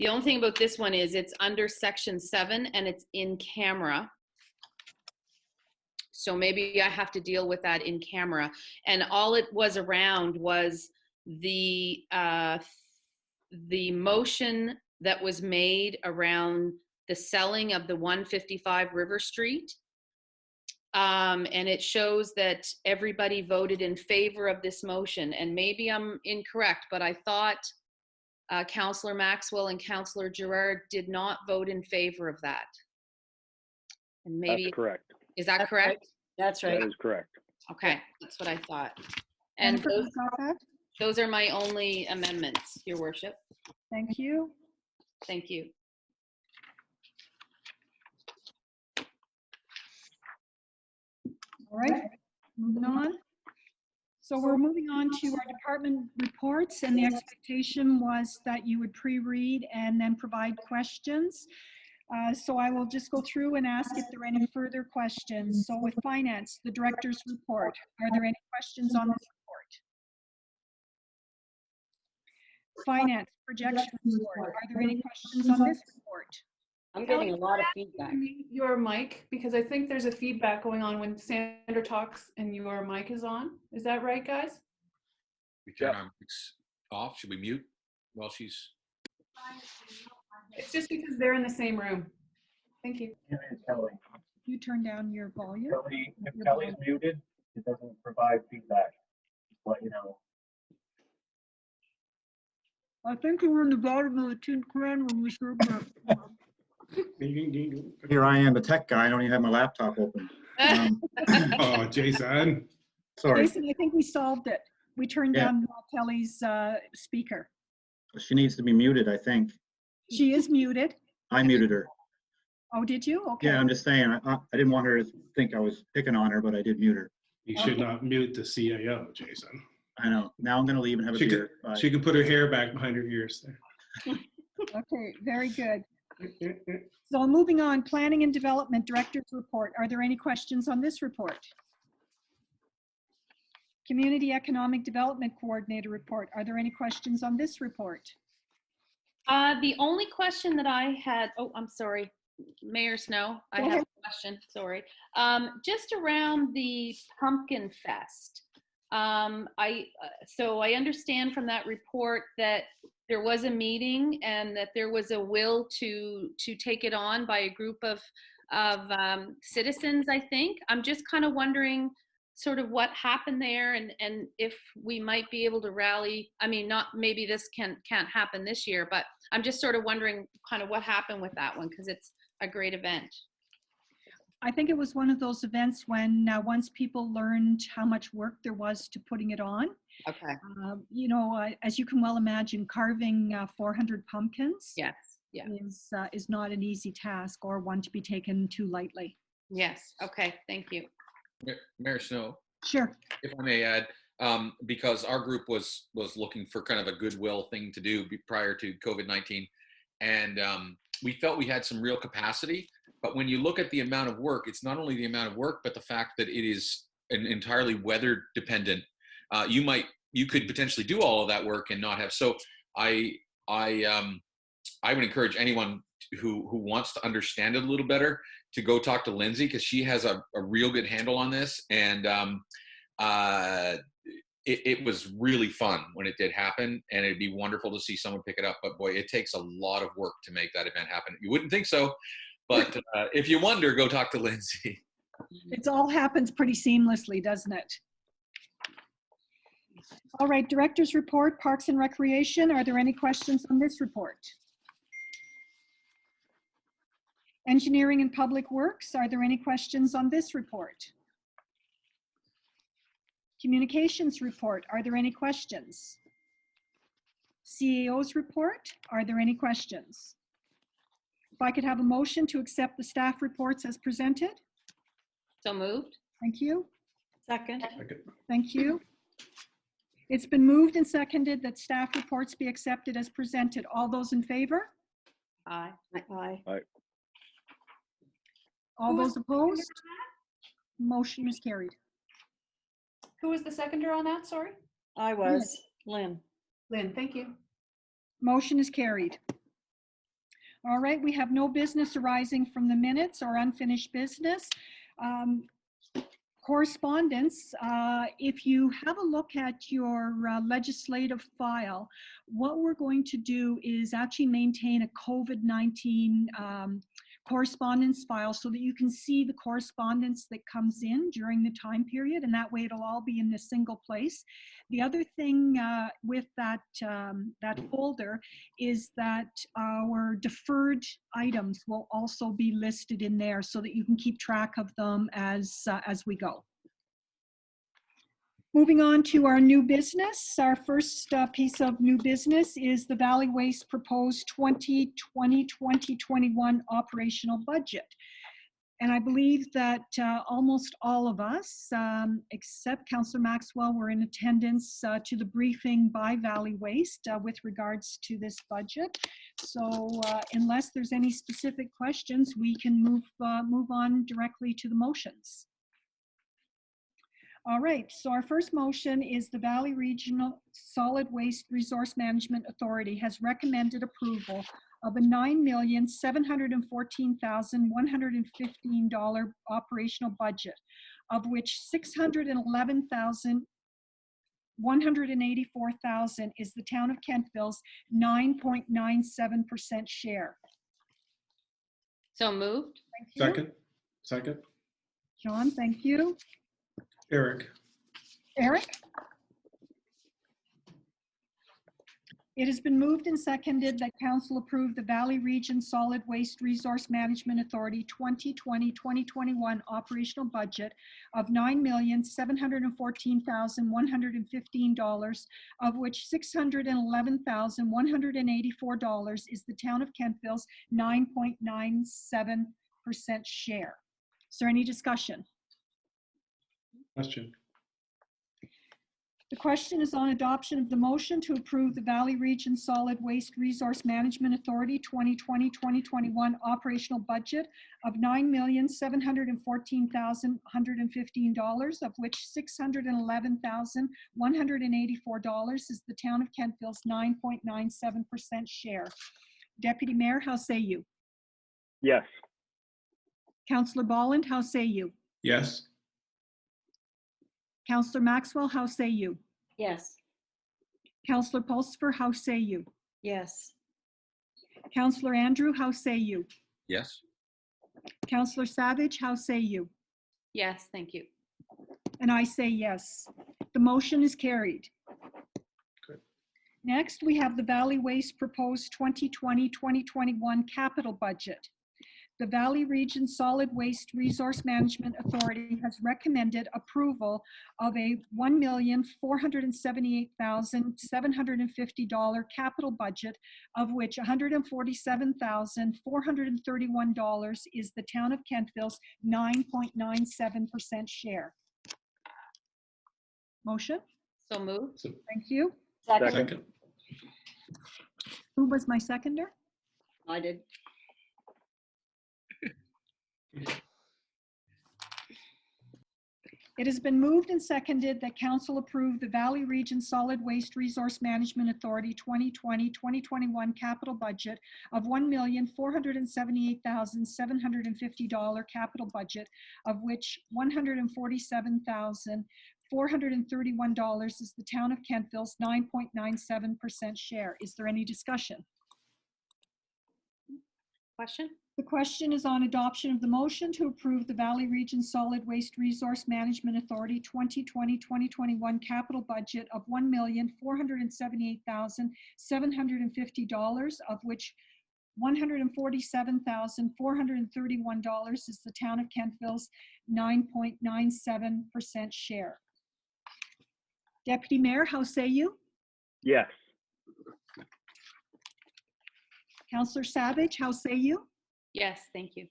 The only thing about this one is it's under section 7 and it's in camera. So maybe I have to deal with that in camera. And all it was around was the motion that was made around the selling of the 155 River Street. And it shows that everybody voted in favor of this motion. And maybe I'm incorrect, but I thought Councillor Maxwell and Councillor Gerard did not vote in favor of that. And maybe That's correct. Is that correct? That's right. That is correct. Okay, that's what I thought. And those, that? those are my only amendments, Your Worship. Thank you. Thank you. All right, moving on. So we're moving on to our department reports, and the expectation was that you would pre-read and then provide questions. So I will just go through and ask if there are any further questions. So with finance, the director's report, are there any questions on this report? Finance projection report, are there any questions on this report? I'm getting a lot of feedback. Your mic, because I think there's a feedback going on when Sandra talks and your mic is on. Is that right, guys? We turn our mics off. Should we mute while she's? It's just because they're in the same room. Thank you. Kelly. You turn down your volume. Kelly, if Kelly's muted, it doesn't provide feedback. Just let you know. I think you were in the bottom of the tin can when we served that. Here I am, the tech guy. I don't even have my laptop open. Oh, Jason. Sorry. Jason, I think we solved it. We turned down Kelly's speaker. She needs to be muted, I think. She is muted. I muted her. Oh, did you? Okay. Yeah, I'm just saying, I didn't want her to think I was picking on her, but I did mute her. You should not mute the CAO, Jason. I know. Now I'm going to leave and have a beer. Bye. She can put her hair back behind her ears there. Okay, very good. So moving on, Planning and Development Director's Report. Are there any questions on this report? Community Economic Development Coordinator Report. Are there any questions on this report? The only question that I had, oh, I'm sorry, Mayor Snow, I have a question, sorry. Just around the Pumpkin Fest. So I understand from that report that there was a meeting and that there was a will to take it on by a group of citizens, I think. I'm just kind of wondering sort of what happened there and if we might be able to rally. I mean, not maybe this can't happen this year, but I'm just sort of wondering kind of what happened with that one because it's a great event. I think it was one of those events when once people learned how much work there was to putting it on. Okay. You know, as you can well imagine, carving 400 pumpkins Yes. Yeah. is not an easy task or one to be taken too lightly. Yes. Okay. Thank you. Mayor Snow, Sure. if I may add, because our group was looking for kind of a goodwill thing to do prior to COVID-19, and we felt we had some real capacity. But when you look at the amount of work, it's not only the amount of work, but the fact that it is an entirely weather dependent. You could potentially do all of that work and not have. So I would encourage anyone who wants to understand it a little better to go talk to Lindsay, because she has a real good handle on this. And it was really fun when it did happen, and it'd be wonderful to see someone pick it up. But boy, it takes a lot of work to make that event happen. You wouldn't think so, but if you wonder, go talk to Lindsay. It all happens pretty seamlessly, doesn't it? All right, Director's Report, Parks and Recreation. Are there any questions on this report? Engineering and Public Works. Are there any questions on this report? Communications Report. Are there any questions? CAO's report. Are there any questions? If I could have a motion to accept the staff reports as presented. So moved. Thank you. Second. Thank you. It's been moved and seconded that staff reports be accepted as presented. All those in favor? Aye. Aye. All those opposed? Motion is carried. Who was the seconder on that? Sorry. I was. Lynn. Lynn, thank you. Motion is carried. All right, we have no business arising from the minutes or unfinished business. Um, Correspondence, if you have a look at your legislative file, what we're going to do is actually maintain a COVID-19 correspondence file so that you can see the correspondence that comes in during the time period, and that way it'll all be in a single place. The other thing with that folder is that our deferred items will also be listed in there so that you can keep track of them as we go. Moving on to our new business. Our first piece of new business is the Valley Waste proposed 2020-2021 operational budget. And I believe that almost all of us, except Councillor Maxwell, were in attendance to the briefing by Valley Waste with regards to this budget. So unless there's any specific questions, we can move on directly to the motions. All right, so our first motion is the Valley Regional Solid Waste Resource Management Authority has recommended approval of a $9,714,115 operational budget, of which $611,184,000 is the town of Kentville's 9.97% share. So moved. Thank you. Second. John, thank you. Eric. Eric? It has been moved and seconded that council approve the Valley Region Solid Waste Resource Management Authority 2020-2021 operational budget of $9,714,115, of which $611,184 is the town of Kentville's 9.97% share. Is there any discussion? Question. The question is on adoption of the motion to approve the Valley Region Solid Waste Resource Management Authority 2020-2021 operational budget of $9,714,115, of which $611,184 is the town of Kentville's 9.97% share. Deputy Mayor, how say you? Yes. Councillor Bolland, how say you? Yes. Councillor Maxwell, how say you? Yes. Councillor Pulsifer, how say you? Yes. Councillor Andrew, how say you? Yes. Councillor Savage, how say you? Yes, thank you. And I say yes. The motion is carried. Good. Next, we have the Valley Waste proposed 2020-2021 capital budget. The Valley Region Solid Waste Resource Management Authority has recommended approval of a $1,478,750 capital budget, of which $147,431 is the town of Kentville's 9.97% share. Motion? So moved. Thank you. Second. Who was my seconder? I did. It has been moved and seconded that council approve the Valley Region Solid Waste Resource Management Authority 2020-2021 capital budget of $1,478,750 capital budget, of which $147,431 is the town of Kentville's 9.97% share. Is there any discussion? Question? The question is on adoption of the motion to approve the Valley Region Solid Waste Resource Management Authority 2020-2021 capital budget of $1,478,750, of which $147,431 is the town of Kentville's 9.97% share. Deputy Mayor, how say you? Yes. Councillor Savage, how say you? Yes, thank you.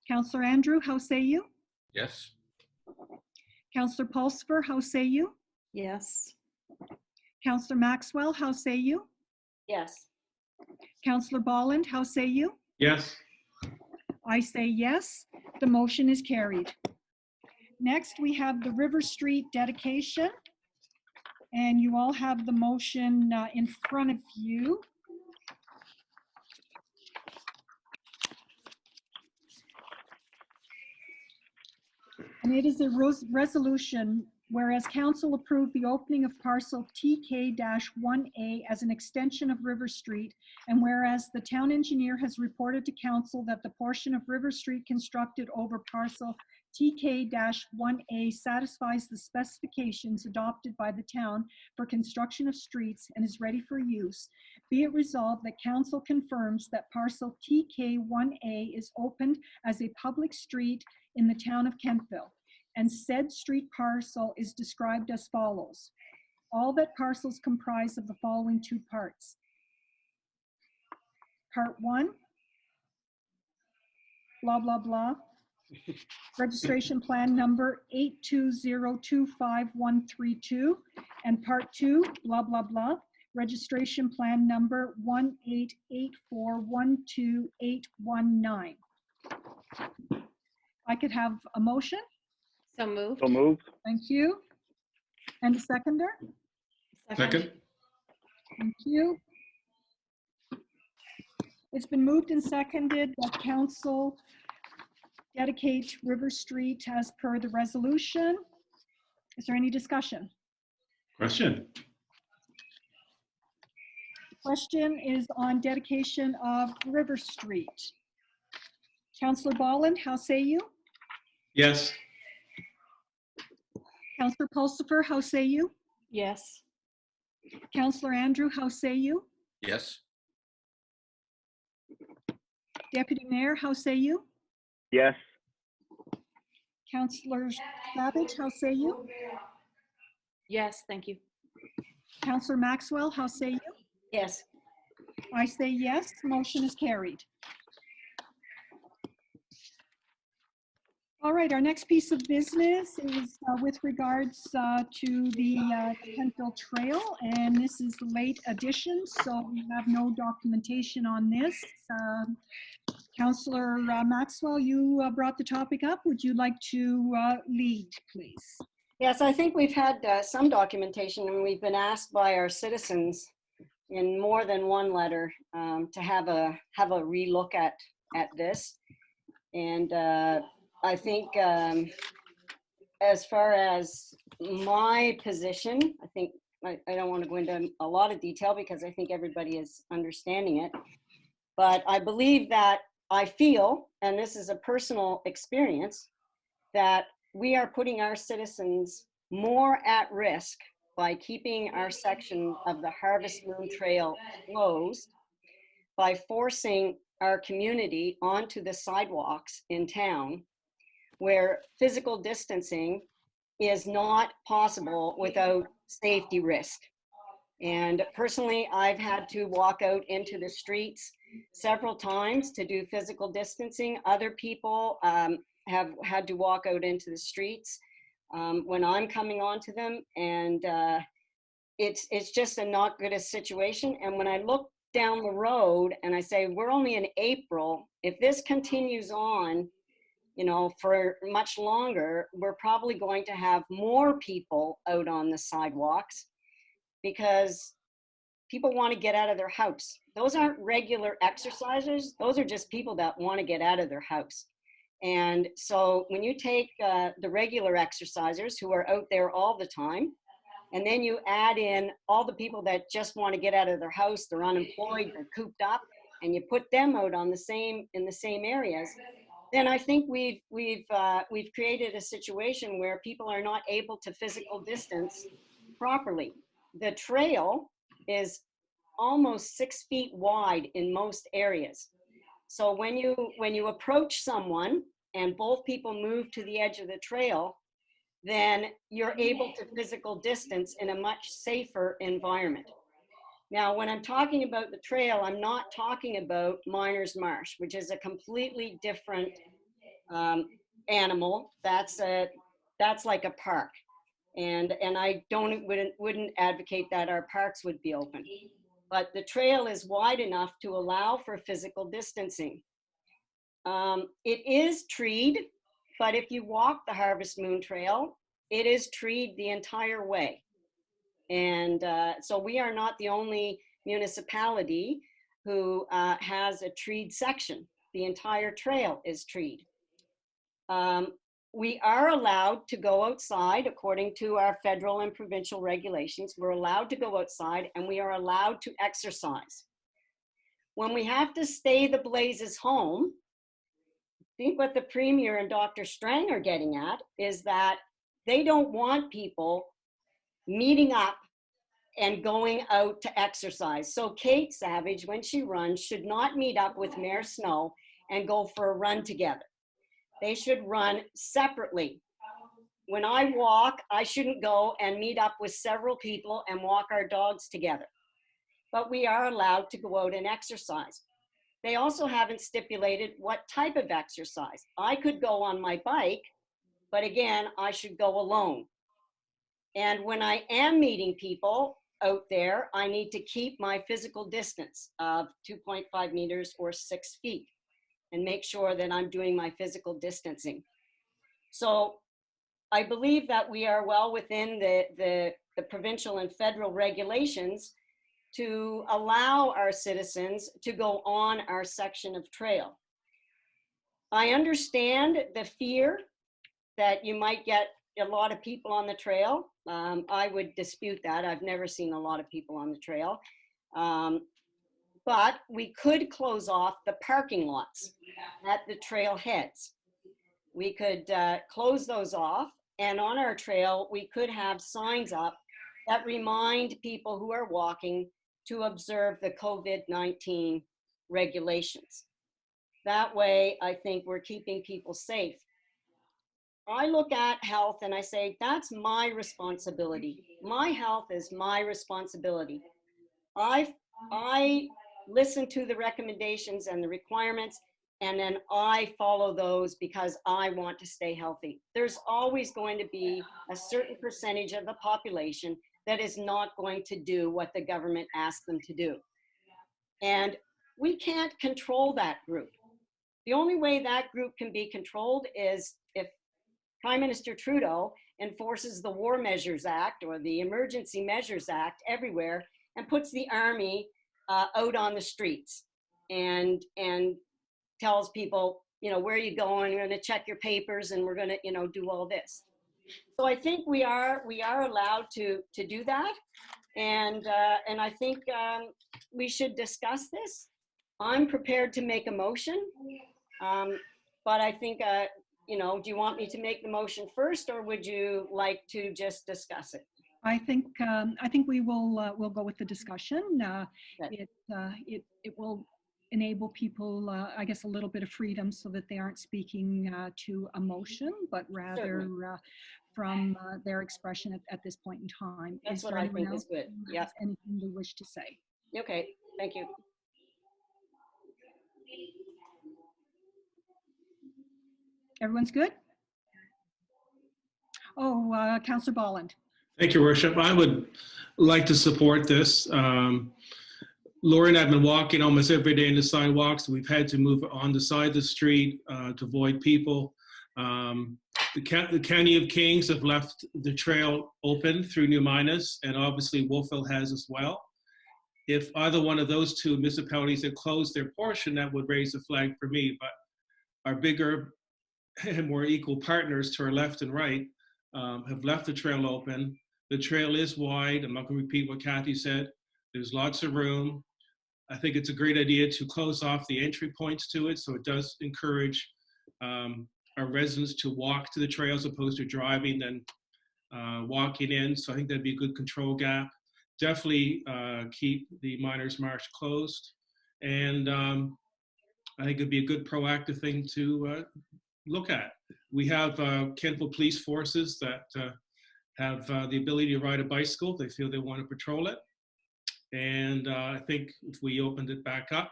Councillor Andrew, how say you? Yes. Councillor Pulsifer, how say you? Yes. Councillor Maxwell, how say you? Yes. Councillor Bolland, how say you? Yes. I say yes. The motion is carried. Next, we have the River Street dedication. And you all have the motion in front of you. And it is a resolution, whereas council approved the opening of parcel TK-1A as an extension of River Street, and whereas the town engineer has reported to council that the portion of River Street constructed over parcel TK-1A satisfies the specifications adopted by the town for construction of streets and is ready for use, be it resolved that council confirms that parcel TK-1A is opened as a public street in the town of Kentville, and said street parcel is described as follows. All that parcels comprise of the following two parts. Part 1, blah, blah, blah. Registration plan number 820253132, and part 2, blah, blah, blah. Registration plan number 188412819. I could have a motion. So moved. So moved. Thank you. And a seconder. Second. Thank you. It's been moved and seconded that council dedicate River Street as per the resolution. Is there any discussion? Question. Question is on dedication of River Street. Councillor Bolland, how say you? Yes. Councillor Pulsifer, how say you? Yes. Councillor Andrew, how say you? Yes. Deputy Mayor, how say you? Yes. Councillor Savage, how say you? Yes, thank you. Councillor Maxwell, how say you? Yes. I say yes, motion is carried. All right, our next piece of business is with regards to the Kentville Trail, and this is the late addition, so we have no documentation on this. Councillor Maxwell, you brought the topic up. Would you like to lead, please? Yes, I think we've had some documentation, and we've been asked by our citizens in more than one letter to have a relook at this. And I think as far as my position, I think I don't want to go into a lot of detail because I think everybody is understanding it. But I believe that I feel, and this is a personal experience, that we are putting our citizens more at risk by keeping our section of the Harvest Moon Trail closed, by forcing our community onto the sidewalks in town, where physical distancing is not possible without safety risk. And personally, I've had to walk out into the streets several times to do physical distancing. Other people have had to walk out into the streets when I'm coming onto them. And it's just a not good a situation. And when I look down the road and I say, we're only in April, if this continues on, you know, for much longer, we're probably going to have more people out on the sidewalks because people want to get out of their house. Those aren't regular exercisers. Those are just people that want to get out of their house. And so when you take the regular exercisers who are out there all the time, and then you add in all the people that just want to get out of their house, they're unemployed, they're cooped up, and you put them out on in the same areas, then I think we've created a situation where people are not able to physical distance properly. The trail is almost 6 feet wide in most areas. So when you approach someone and both people move to the edge of the trail, then you're able to physical distance in a much safer environment. Now, when I'm talking about the trail, I'm not talking about Miners Marsh, which is a completely different animal. That's like a park. And I wouldn't advocate that our parks would be open. But the trail is wide enough to allow for physical distancing. It is treed, but if you walk the Harvest Moon Trail, it is treed the entire way. And so we are not the only municipality who has a treed section. The entire trail is treed. we are allowed to go outside according to our federal and provincial regulations. We're allowed to go outside and we are allowed to exercise. When we have to stay the blazes home, I think what the Premier and Dr. Strang are getting at is that they don't want people meeting up and going out to exercise. So Kate Savage, when she runs, should not meet up with Mayor Snow and go for a run together. They should run separately. When I walk, I shouldn't go and meet up with several people and walk our dogs together. But we are allowed to go out and exercise. They also haven't stipulated what type of exercise. I could go on my bike, but again, I should go alone. And when I am meeting people out there, I need to keep my physical distance of 2.5 meters or 6 feet and make sure that I'm doing my physical distancing. So I believe that we are well within the provincial and federal regulations to allow our citizens to go on our section of trail. I understand the fear that you might get a lot of people on the trail. I would dispute that. I've never seen a lot of people on the trail. But we could close off the parking lots at the trailheads. We could close those off, and on our trail, we could have signs up that remind people who are walking to observe the COVID-19 regulations. That way, I think we're keeping people safe. I look at health and I say, that's my responsibility. My health is my responsibility. I listen to the recommendations and the requirements, and then I follow those because I want to stay healthy. There's always going to be a certain percentage of the population that is not going to do what the government asks them to do. And we can't control that group. The only way that group can be controlled is if Prime Minister Trudeau enforces the War Measures Act or the Emergency Measures Act everywhere and puts the army out on the streets and tells people, where are you going? We're going to check your papers and we're going to, do all this. So I think we are allowed to do that, and I think we should discuss this. I'm prepared to make a motion, but I think do you want me to make the motion first, or would you like to just discuss it? I think we will we'll go with the discussion. Okay. It will enable people, I guess, a little bit of freedom so that they aren't speaking to emotion, but rather from their expression at this point in time. That's what I think is good. Yeah. Anything they wish to say? Okay. Thank you. Everyone's good? Oh, Councillor Bolland. Thank you, Worship. I would like to support this. Laura and I have been walking almost every day in the sidewalks. We've had to move on the side of the street to avoid people. The County of Kings have left the trail open through New Minas, and obviously Wolfville has as well. If either one of those two municipalities had closed their portion, that would raise a flag for me. But our bigger and more equal partners to our left and right have left the trail open. The trail is wide. I'm not going to repeat what Kathy said. There's lots of room. I think it's a great idea to close off the entry points to it, so it does encourage our residents to walk to the trail as opposed to driving and walking in. So I think that'd be a good control gap. Definitely keep the Miners' March closed. And I think it'd be a good proactive thing to look at. We have Kentville police forces that have the ability to ride a bicycle if they feel they want to patrol it. And I think if we opened it back up,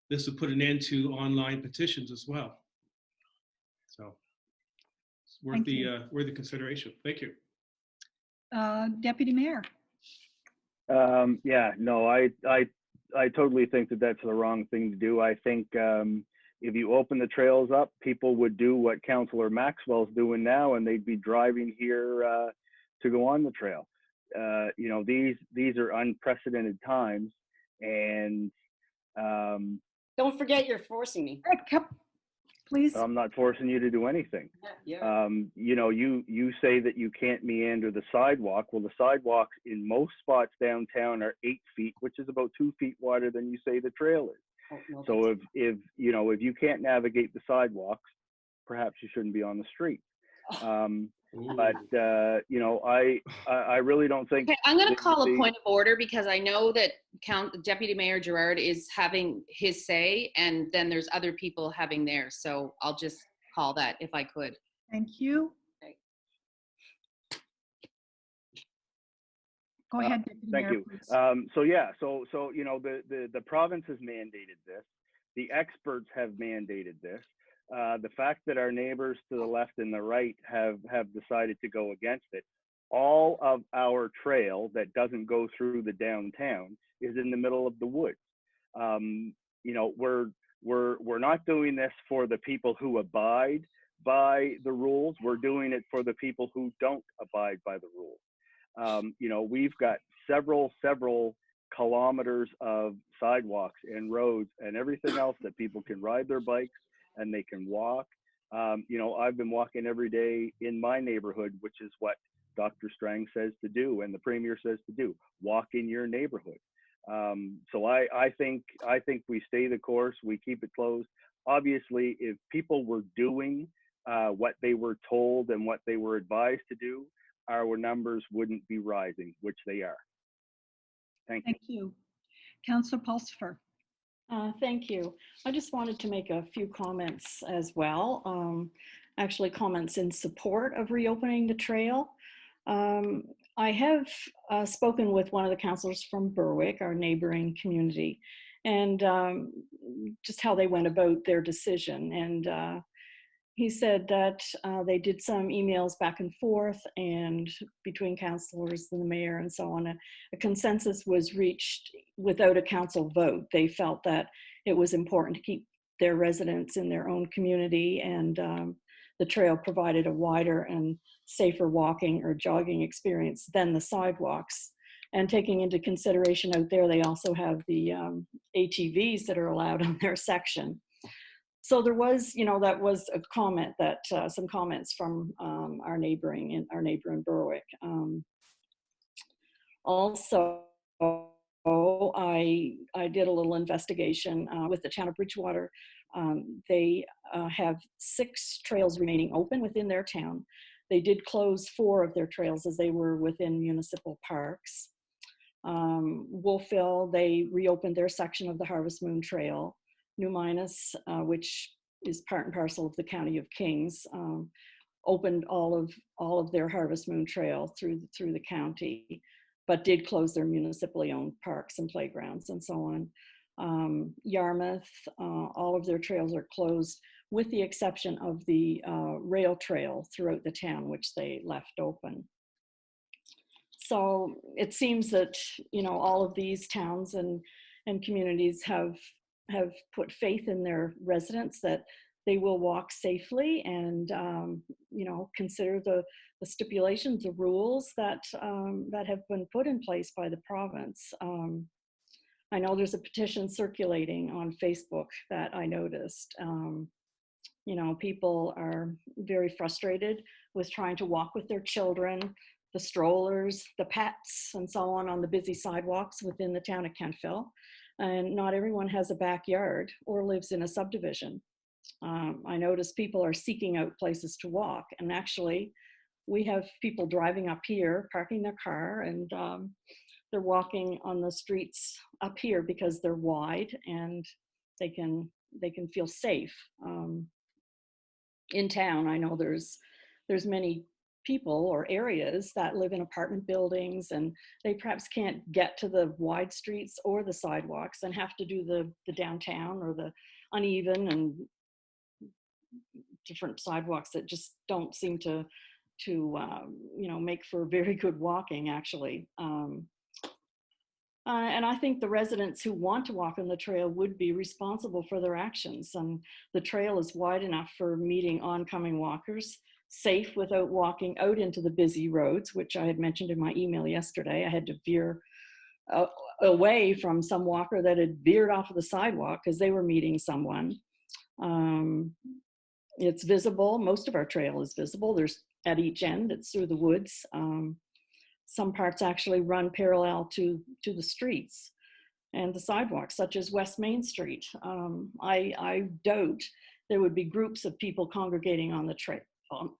this would put an end to online petitions as well. So it's worth the consideration. Thank you. Deputy Mayor. Yeah, no, I totally think that that's the wrong thing to do. I think if you open the trails up, people would do what Councillor Maxwell's doing now, and they'd be driving here to go on the trail. These are unprecedented times, and Don't forget you're forcing me. Please. I'm not forcing you to do anything. You know, you say that you can't meander the sidewalk. Well, the sidewalks in most spots downtown are 8 feet, which is about 2 feet wider than you say the trail is. So if you know, if you can't navigate the sidewalks, perhaps you shouldn't be on the street. But you know, I really don't think. Okay, I'm going to call a the- point of order because I know that Deputy Mayor Gerard is having his say, and then there's other people having theirs. So I'll just call that if I could. Thank you. Okay. Go ahead, Deputy Thank Mayor, you. please. So yeah, so you know, the province has mandated this. The experts have mandated this. The fact that our neighbors to the left and the right have decided to go against it. All of our trail that doesn't go through the downtown is in the middle of the woods. You know, we're not doing this for the people who abide by the rules. We're doing it for the people who don't abide by the rules. You know, we've got several kilometers of sidewalks and roads and everything else that people can ride their bikes and they can walk. You know, I've been walking every day in my neighborhood, which is what Dr. Strang says to do and the Premier says to do. Walk in your neighborhood. So I think we stay the course. We keep it closed. Obviously, if people were doing what they were told and what they were advised to do, our numbers wouldn't be rising, which they are. Thank you. Thank you. Councillor Pulsifer. Thank you. I just wanted to make a few comments as well. Actually, comments in support of reopening the trail. I have spoken with one of the councillors from Berwick, our neighboring community, and just how they went about their decision. And he said that they did some emails back and forth and between councillors and the mayor and so on. A consensus was reached without a council vote. They felt that it was important to keep their residents in their own community, and the trail provided a wider and safer walking or jogging experience than the sidewalks. And taking into consideration out there, they also have the ATVs that are allowed on their section. So there was, you know, that was a comment that some comments from our neighbor in Berwick. Also, I did a little investigation with the town of Bridgewater. They have 6 trails remaining open within their town. They did close 4 of their trails as they were within municipal parks. Wolfville, they reopened their section of the Harvest Moon Trail. New Minas, which is part and parcel of the County of Kings, opened all of their Harvest Moon Trail through the county, but did close their municipally owned parks and playgrounds and so on. Yarmouth, all of their trails are closed with the exception of the rail trail throughout the town, which they left open. So it seems that, you know, all of these towns and communities have put faith in their residents that they will walk safely and you know, consider the stipulations, the rules that that have been put in place by the province. I know there's a petition circulating on Facebook that I noticed. You know, people are very frustrated with trying to walk with their children, the strollers, the pets, and so on the busy sidewalks within the town of Kentville. And not everyone has a backyard or lives in a subdivision. I notice people are seeking out places to walk, and actually we have people driving up here, parking their car, and they're walking on the streets up here because they're wide and they can feel safe. In town, I know there's many people or areas that live in apartment buildings and they perhaps can't get to the wide streets or the sidewalks and have to do the downtown or the uneven and different sidewalks that just don't seem to you know, make for very good walking actually. And I think the residents who want to walk on the trail would be responsible for their actions. And the trail is wide enough for meeting oncoming walkers, safe without walking out into the busy roads, which I had mentioned in my email yesterday. I had to veer away from some walker that had veered off of the sidewalk because they were meeting someone. It's visible. Most of our trail is visible. There's at each end, it's through the woods. Some parts actually run parallel to the streets and the sidewalks, such as West Main Street. I doubt there would be groups of people congregating on the trail.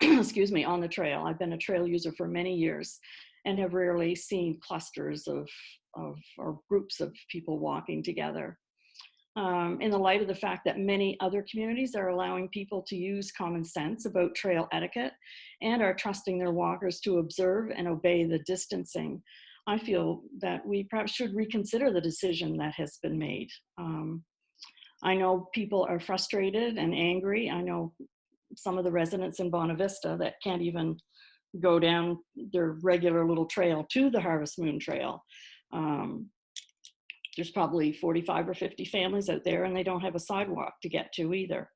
Excuse me, on the trail. I've been a trail user for many years and have rarely seen clusters of or groups of people walking together. In the light of the fact that many other communities are allowing people to use common sense about trail etiquette and are trusting their walkers to observe and obey the distancing, I feel that we perhaps should reconsider the decision that has been made. I know people are frustrated and angry. I know some of the residents in Bonavista that can't even go down their regular little trail to the Harvest Moon Trail. There's probably 45 or 50 families out there and they don't have a sidewalk to get to either.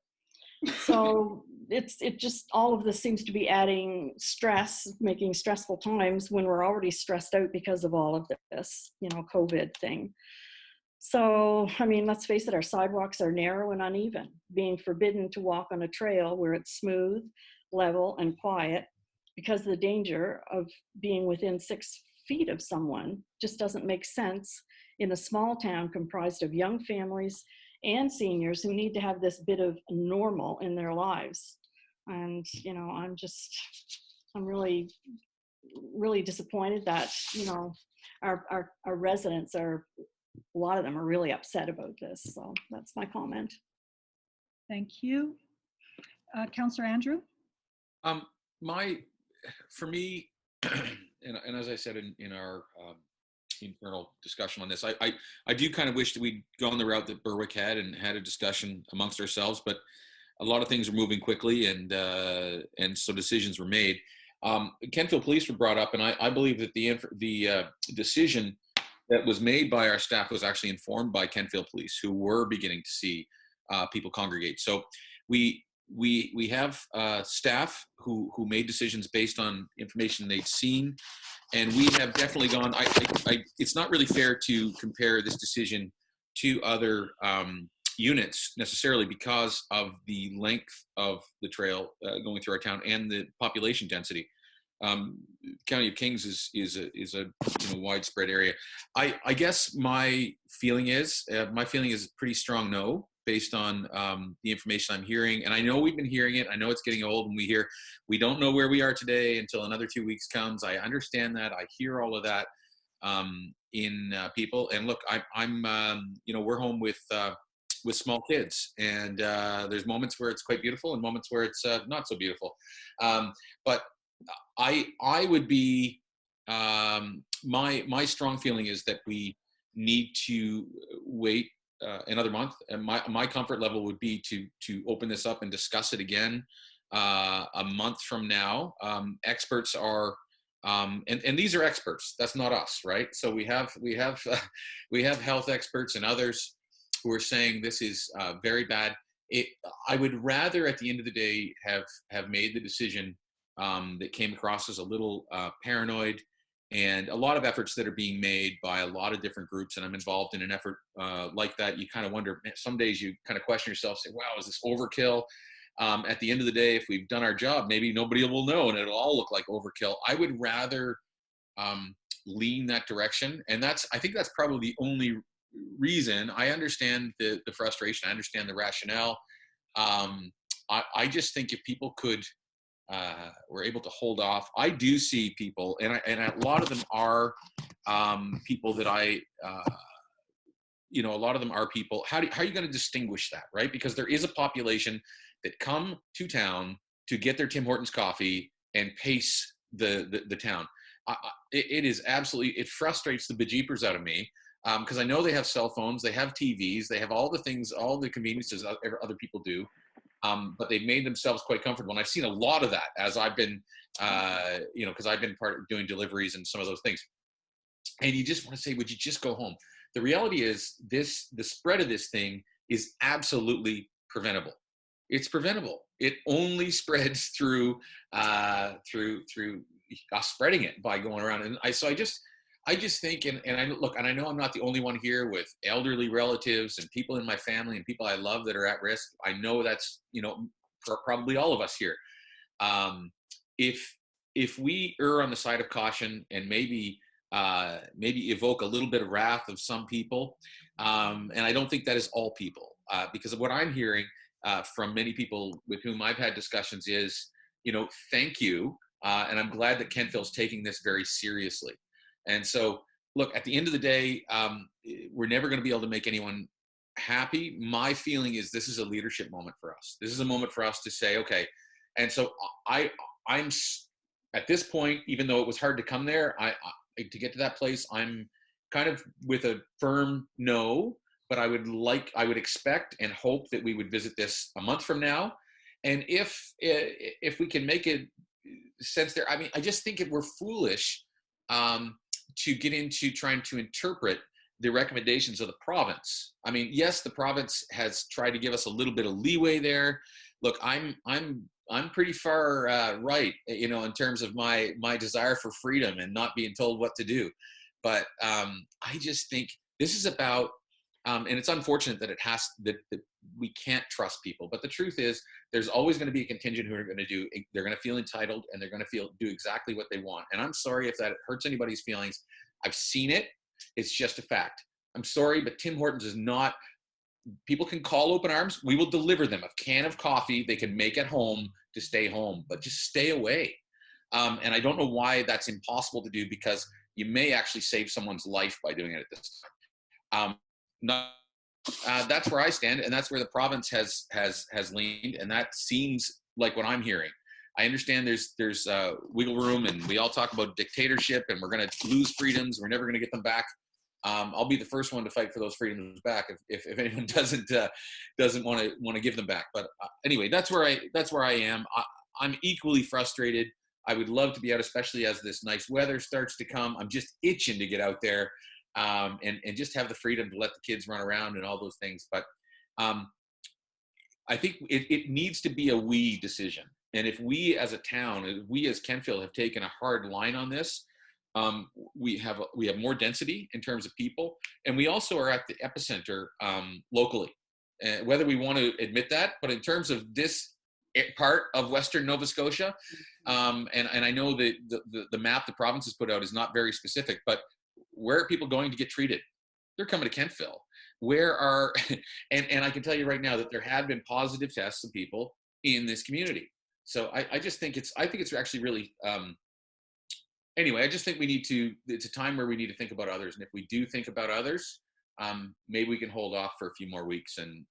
So it just, all of this seems to be adding stress, making stressful times when we're already stressed out because of all of this, COVID thing. So, I mean, let's face it, our sidewalks are narrow and uneven. Being forbidden to walk on a trail where it's smooth, level, and quiet because the danger of being within 6 feet of someone just doesn't make sense in a small town comprised of young families and seniors who need to have this bit of normal in their lives. And, I'm really, really disappointed that, our residents are, a lot of them are really upset about this. So that's my comment. Thank you. Councillor Andrew? For me, and as I said in our internal discussion on this, I do kind of wish that we'd gone the route that Berwick had and had a discussion amongst ourselves, but a lot of things are moving quickly and so decisions were made. Kentfield Police were brought up, and I believe that the decision that was made by our staff was actually informed by Kentfield Police, who were beginning to see people congregate. So we have staff who made decisions based on information they'd seen, and we have definitely gone. It's not really fair to compare this decision to other units necessarily because of the length of the trail going through our town and the population density. County of Kings is a widespread area. I guess my feeling is pretty strong no, based on the information I'm hearing. And I know we've been hearing it. I know it's getting old, and we don't know where we are today until another 2 weeks comes. I understand that. I hear all of that in people. And look, I'm we're home with small kids, and there's moments where it's quite beautiful and moments where it's not so beautiful. But I would be my strong feeling is that we need to wait another month, and my comfort level would be to open this up and discuss it again a month from now. Experts are and these are experts. That's not us, right? So we have health experts and others who are saying this is very bad. I would rather, at the end of the day, have made the decision that came across as a little paranoid, and a lot of efforts that are being made by a lot of different groups. And I'm involved in an effort like that. You kind of wonder, some days you kind of question yourself, say, wow, is this overkill? At the end of the day, if we've done our job, maybe nobody will know and it'll all look like overkill. I would rather lean that direction. And I think that's probably the only reason. I understand the frustration. I understand the rationale. I just think if people were able to hold off. I do see people, and a lot of them are people that a lot of them are people. How are you going to distinguish that, right? Because there is a population that come to town to get their Tim Hortons coffee and pace the town. It frustrates the bejeepers out of me because I know they have cell phones, they have TVs, they have all the things, all the conveniences other people do. But they've made themselves quite comfortable. And I've seen a lot of that as I've been, because I've been part of doing deliveries and some of those things. And you just want to say, would you just go home? The reality is the spread of this thing is absolutely preventable. It's preventable. It only spreads through us spreading it by going around. And I just think, and I know I'm not the only one here with elderly relatives and people in my family and people I love that are at risk. I know that's, for probably all of us here. If we err on the side of caution and maybe evoke a little bit of wrath of some people, and I don't think that is all people, because of what I'm hearing from many people with whom I've had discussions is, thank you, and I'm glad that Kentville's taking this very seriously. And so, look, at the end of the day, we're never going to be able to make anyone happy. My feeling is this is a leadership moment for us. This is a moment for us to say, okay. And so I'm at this point, even though it was hard to come there, to get to that place, I'm kind of with a firm no, but I would expect and hope that we would visit this a month from now. And if we can make it sense there, I mean, I just think we're foolish to get into trying to interpret the recommendations of the province. I mean, yes, the province has tried to give us a little bit of leeway there. Look, I'm pretty far right, in terms of my desire for freedom and not being told what to do. But I just think this is about, and it's unfortunate that that we can't trust people. But the truth is, there's always going to be a contingent who are going to they're going to feel entitled, and they're going to do exactly what they want. And I'm sorry if that hurts anybody's feelings. I've seen it. It's just a fact. I'm sorry, but Tim Hortons is not. People can call open arms. We will deliver them a can of coffee they can make at home to stay home, but just stay away. And I don't know why that's impossible to do, because you may actually save someone's life by doing it at this time. That's where I stand, and that's where the province has leaned, and that seems like what I'm hearing. I understand there's wiggle room, and we all talk about dictatorship, and we're going to lose freedoms. We're never going to get them back. I'll be the first one to fight for those freedoms back if anyone doesn't want to give them back. But anyway, that's where I am. I'm equally frustrated. I would love to be out, especially as this nice weather starts to come. I'm just itching to get out there and just have the freedom to let the kids run around and all those things. But I think it needs to be a we decision. And if we as a town, if we as Kentville have taken a hard line on this, we have more density in terms of people, and we also are at the epicenter locally, whether we want to admit that. But in terms of this part of Western Nova Scotia, and I know that the map the province has put out is not very specific, but where are people going to get treated? They're coming to Kentville. And I can tell you right now that there have been positive tests of people in this community. So I just think it's actually really, anyway, I just think it's a time where we need to think about others. And if we do think about others, maybe we can hold off for a few more weeks and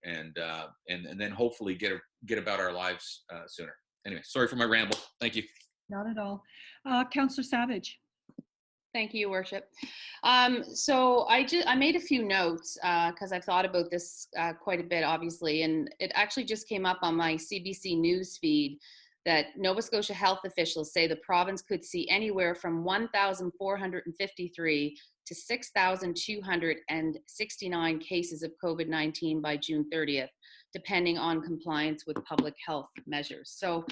then hopefully get about our lives sooner. Anyway, sorry for my ramble. Thank you. Not at all. Councillor Savage. Thank you, Your Worship. So I made a few notes because I've thought about this quite a bit, obviously, and it actually just came up on my CBC News feed that Nova Scotia health officials say the province could see anywhere from 1,453 to 6,269 cases of COVID-19 by June 30th, depending on compliance with public health measures. So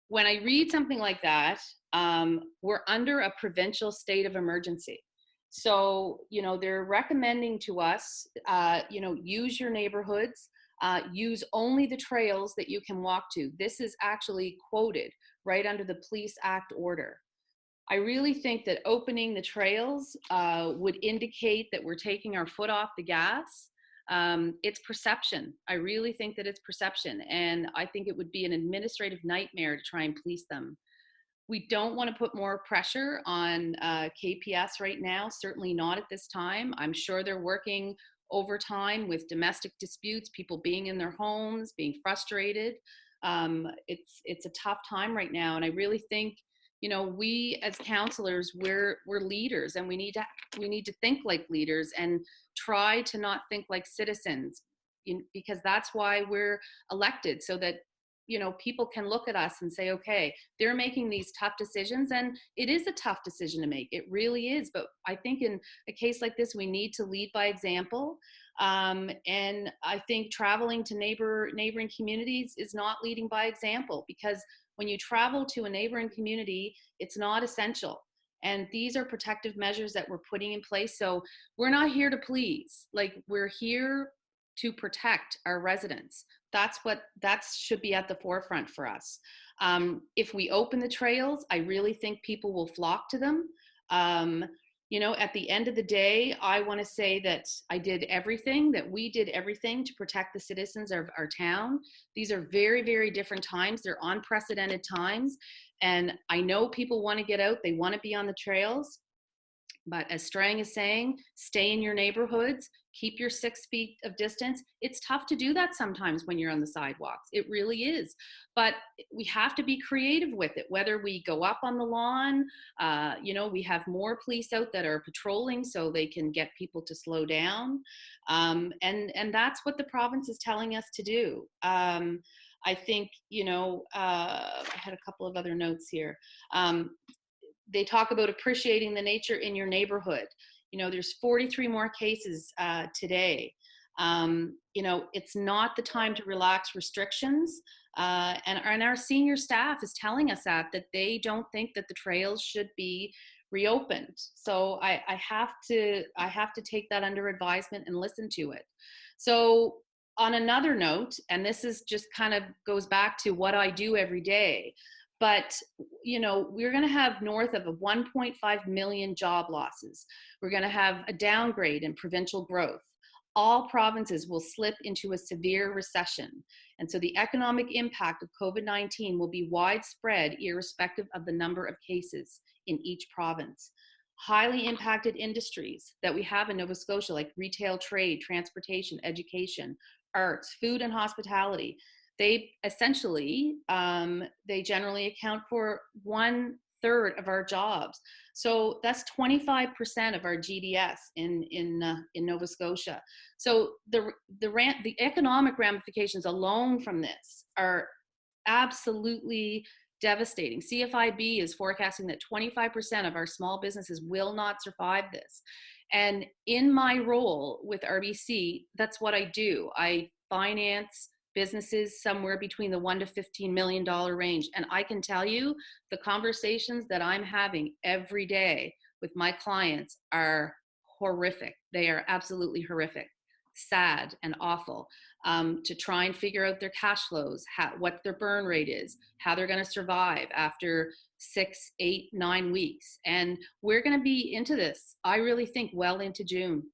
when I read something like that, we're under a provincial state of emergency. So, they're recommending to us, use your neighborhoods, use only the trails that you can walk to. This is actually quoted right under the Police Act order. I really think that opening the trails would indicate that we're taking our foot off the gas. It's perception. I really think that it's perception. And I think it would be an administrative nightmare to try and police them. We don't want to put more pressure on KPS right now, certainly not at this time. I'm sure they're working overtime with domestic disputes, people being in their homes, being frustrated. It's a tough time right now. And I really think, we as councillors, we're leaders, and we need to think like leaders and try to not think like citizens, because that's why we're elected, so that people can look at us and say, okay, they're making these tough decisions, and it is a tough decision to make. It really is. But I think in a case like this, we need to lead by example. And I think traveling to neighboring communities is not leading by example, because when you travel to a neighboring community, it's not essential. And these are protective measures that we're putting in place. So we're not here to please. Like, we're here to protect our residents. that should be at the forefront for us. If we open the trails, I really think people will flock to them. You know, at the end of the day, I want to say that we did everything to protect the citizens of our town. These are very, very different times. They're unprecedented times. And I know people want to get out, they want to be on the trails. But as Strang is saying, stay in your neighborhoods, keep your 6 feet of distance. It's tough to do that sometimes when you're on the sidewalks. It really is. But we have to be creative with it, whether we go up on the lawn, you know, we have more police out that are patrolling so they can get people to slow down. And that's what the province is telling us to do. I think, you know, I had a couple of other notes here. They talk about appreciating the nature in your neighborhood. You know, there's 43 more cases today. You know, it's not the time to relax restrictions. And our senior staff is telling us that they don't think that the trails should be reopened. So I have to take that under advisement and listen to it. So on another note, and this is just kind of goes back to what I do every day, but, you know, we're going to have north of 1.5 million job losses. We're going to have a downgrade in provincial growth. All provinces will slip into a severe recession. And so the economic impact of COVID-19 will be widespread, irrespective of the number of cases in each province. Highly impacted industries that we have in Nova Scotia, like retail, trade, transportation, education, arts, food, and hospitality, they essentially, they generally account for 1/3 of our jobs. So that's 25% of our GDS in Nova Scotia. So the economic ramifications alone from this are absolutely devastating. CFIB is forecasting that 25% of our small businesses will not survive this. And in my role with RBC, that's what I do. I finance businesses somewhere between the $1 to $15 million range. And I can tell you the conversations that I'm having every day with my clients are horrific. They are absolutely horrific, sad and awful, to try and figure out their cash flows, what their burn rate is, how they're going to survive after 6, 8, 9 weeks. And we're going to be into this, I really think, well into June.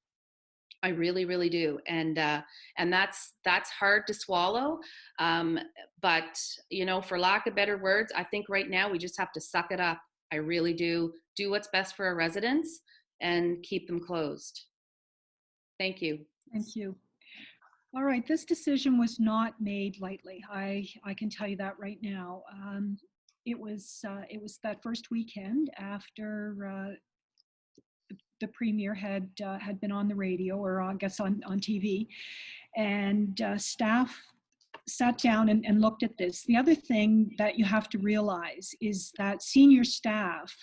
I really, really do. And that's hard to swallow. But, you know, for lack of better words, I think right now we just have to suck it up. I really do what's best for our residents and keep them closed. Thank you. Thank you. All right, this decision was not made lightly. I can tell you that right now. It was that first weekend after the premier had been on the radio, or I guess on TV, and staff sat down and looked at this. The other thing that you have to realize is that senior staff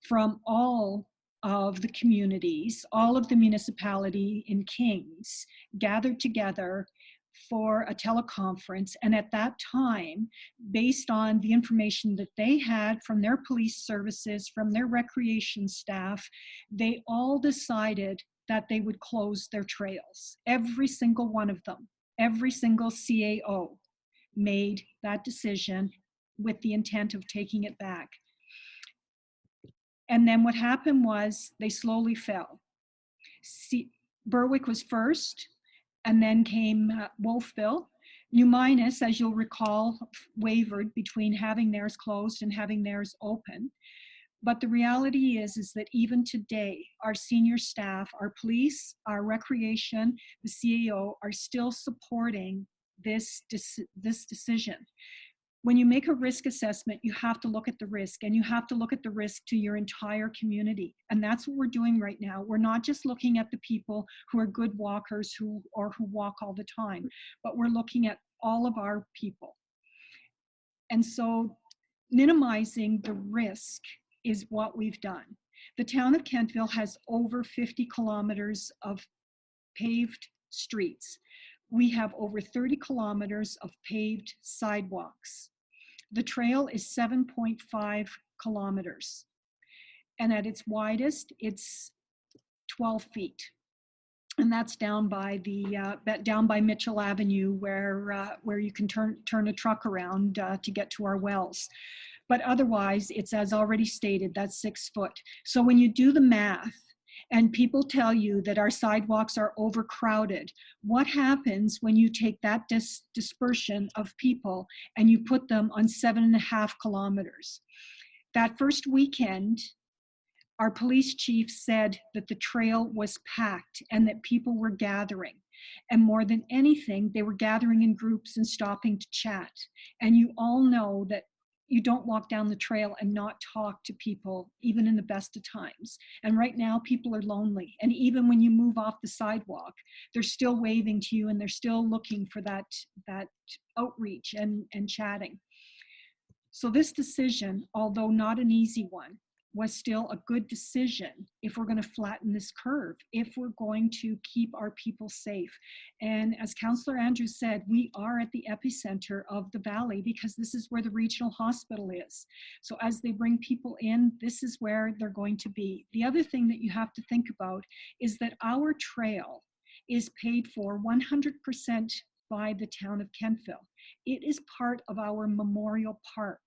from all of the communities, all of the municipality in Kings gathered together for a teleconference. And at that time, based on the information that they had from their police services, from their recreation staff, they all decided that they would close their trails. Every single one of them, every single CAO made that decision with the intent of taking it back. And then what happened was they slowly fell. Berwick was first, and then came Wolfville. New Minas, as you'll recall, wavered between having theirs closed and having theirs open. But the reality is that even today, our senior staff, our police, our recreation, the CAO are still supporting this decision. When you make a risk assessment, you have to look at the risk, and you have to look at the risk to your entire community. And that's what we're doing right now. We're not just looking at the people who are good walkers who walk all the time, but we're looking at all of our people. And so minimizing the risk is what we've done. The town of Kentville has over 50 kilometers of paved streets. We have over 30 kilometers of paved sidewalks. The trail is 7.5 kilometers. And at its widest, it's 12 feet. And that's down by down by Mitchell Avenue, where you can turn a truck around to get to our wells. But otherwise, it's, as already stated, that's 6 foot. So when you do the math, and people tell you that our sidewalks are overcrowded, what happens when you take that dispersion of people and you put them on 7.5 kilometers? That first weekend, our police chief said that the trail was packed and that people were gathering. And more than anything, they were gathering in groups and stopping to chat. And you all know that you don't walk down the trail and not talk to people, even in the best of times. And right now, people are lonely. And even when you move off the sidewalk, they're still waving to you and they're still looking for that outreach and chatting. So this decision, although not an easy one, was still a good decision if we're going to flatten this curve, if we're going to keep our people safe. And as Councillor Andrews said, we are at the epicenter of the valley because this is where the regional hospital is. So as they bring people in, this is where they're going to be. The other thing that you have to think about is that our trail is paid for 100% by the town of Kentville. It is part of our memorial park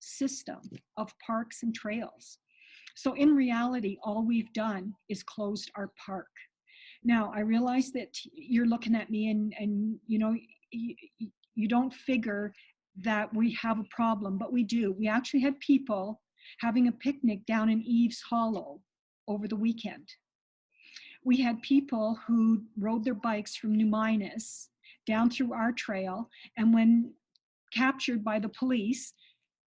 system of parks and trails. So in reality, all we've done is closed our park. Now, I realize that you're looking at me and you know, you don't figure that we have a problem, but we do. We actually had people having a picnic down in Eves Hollow over the weekend. We had people who rode their bikes from New Minas down through our trail, and when captured by the police,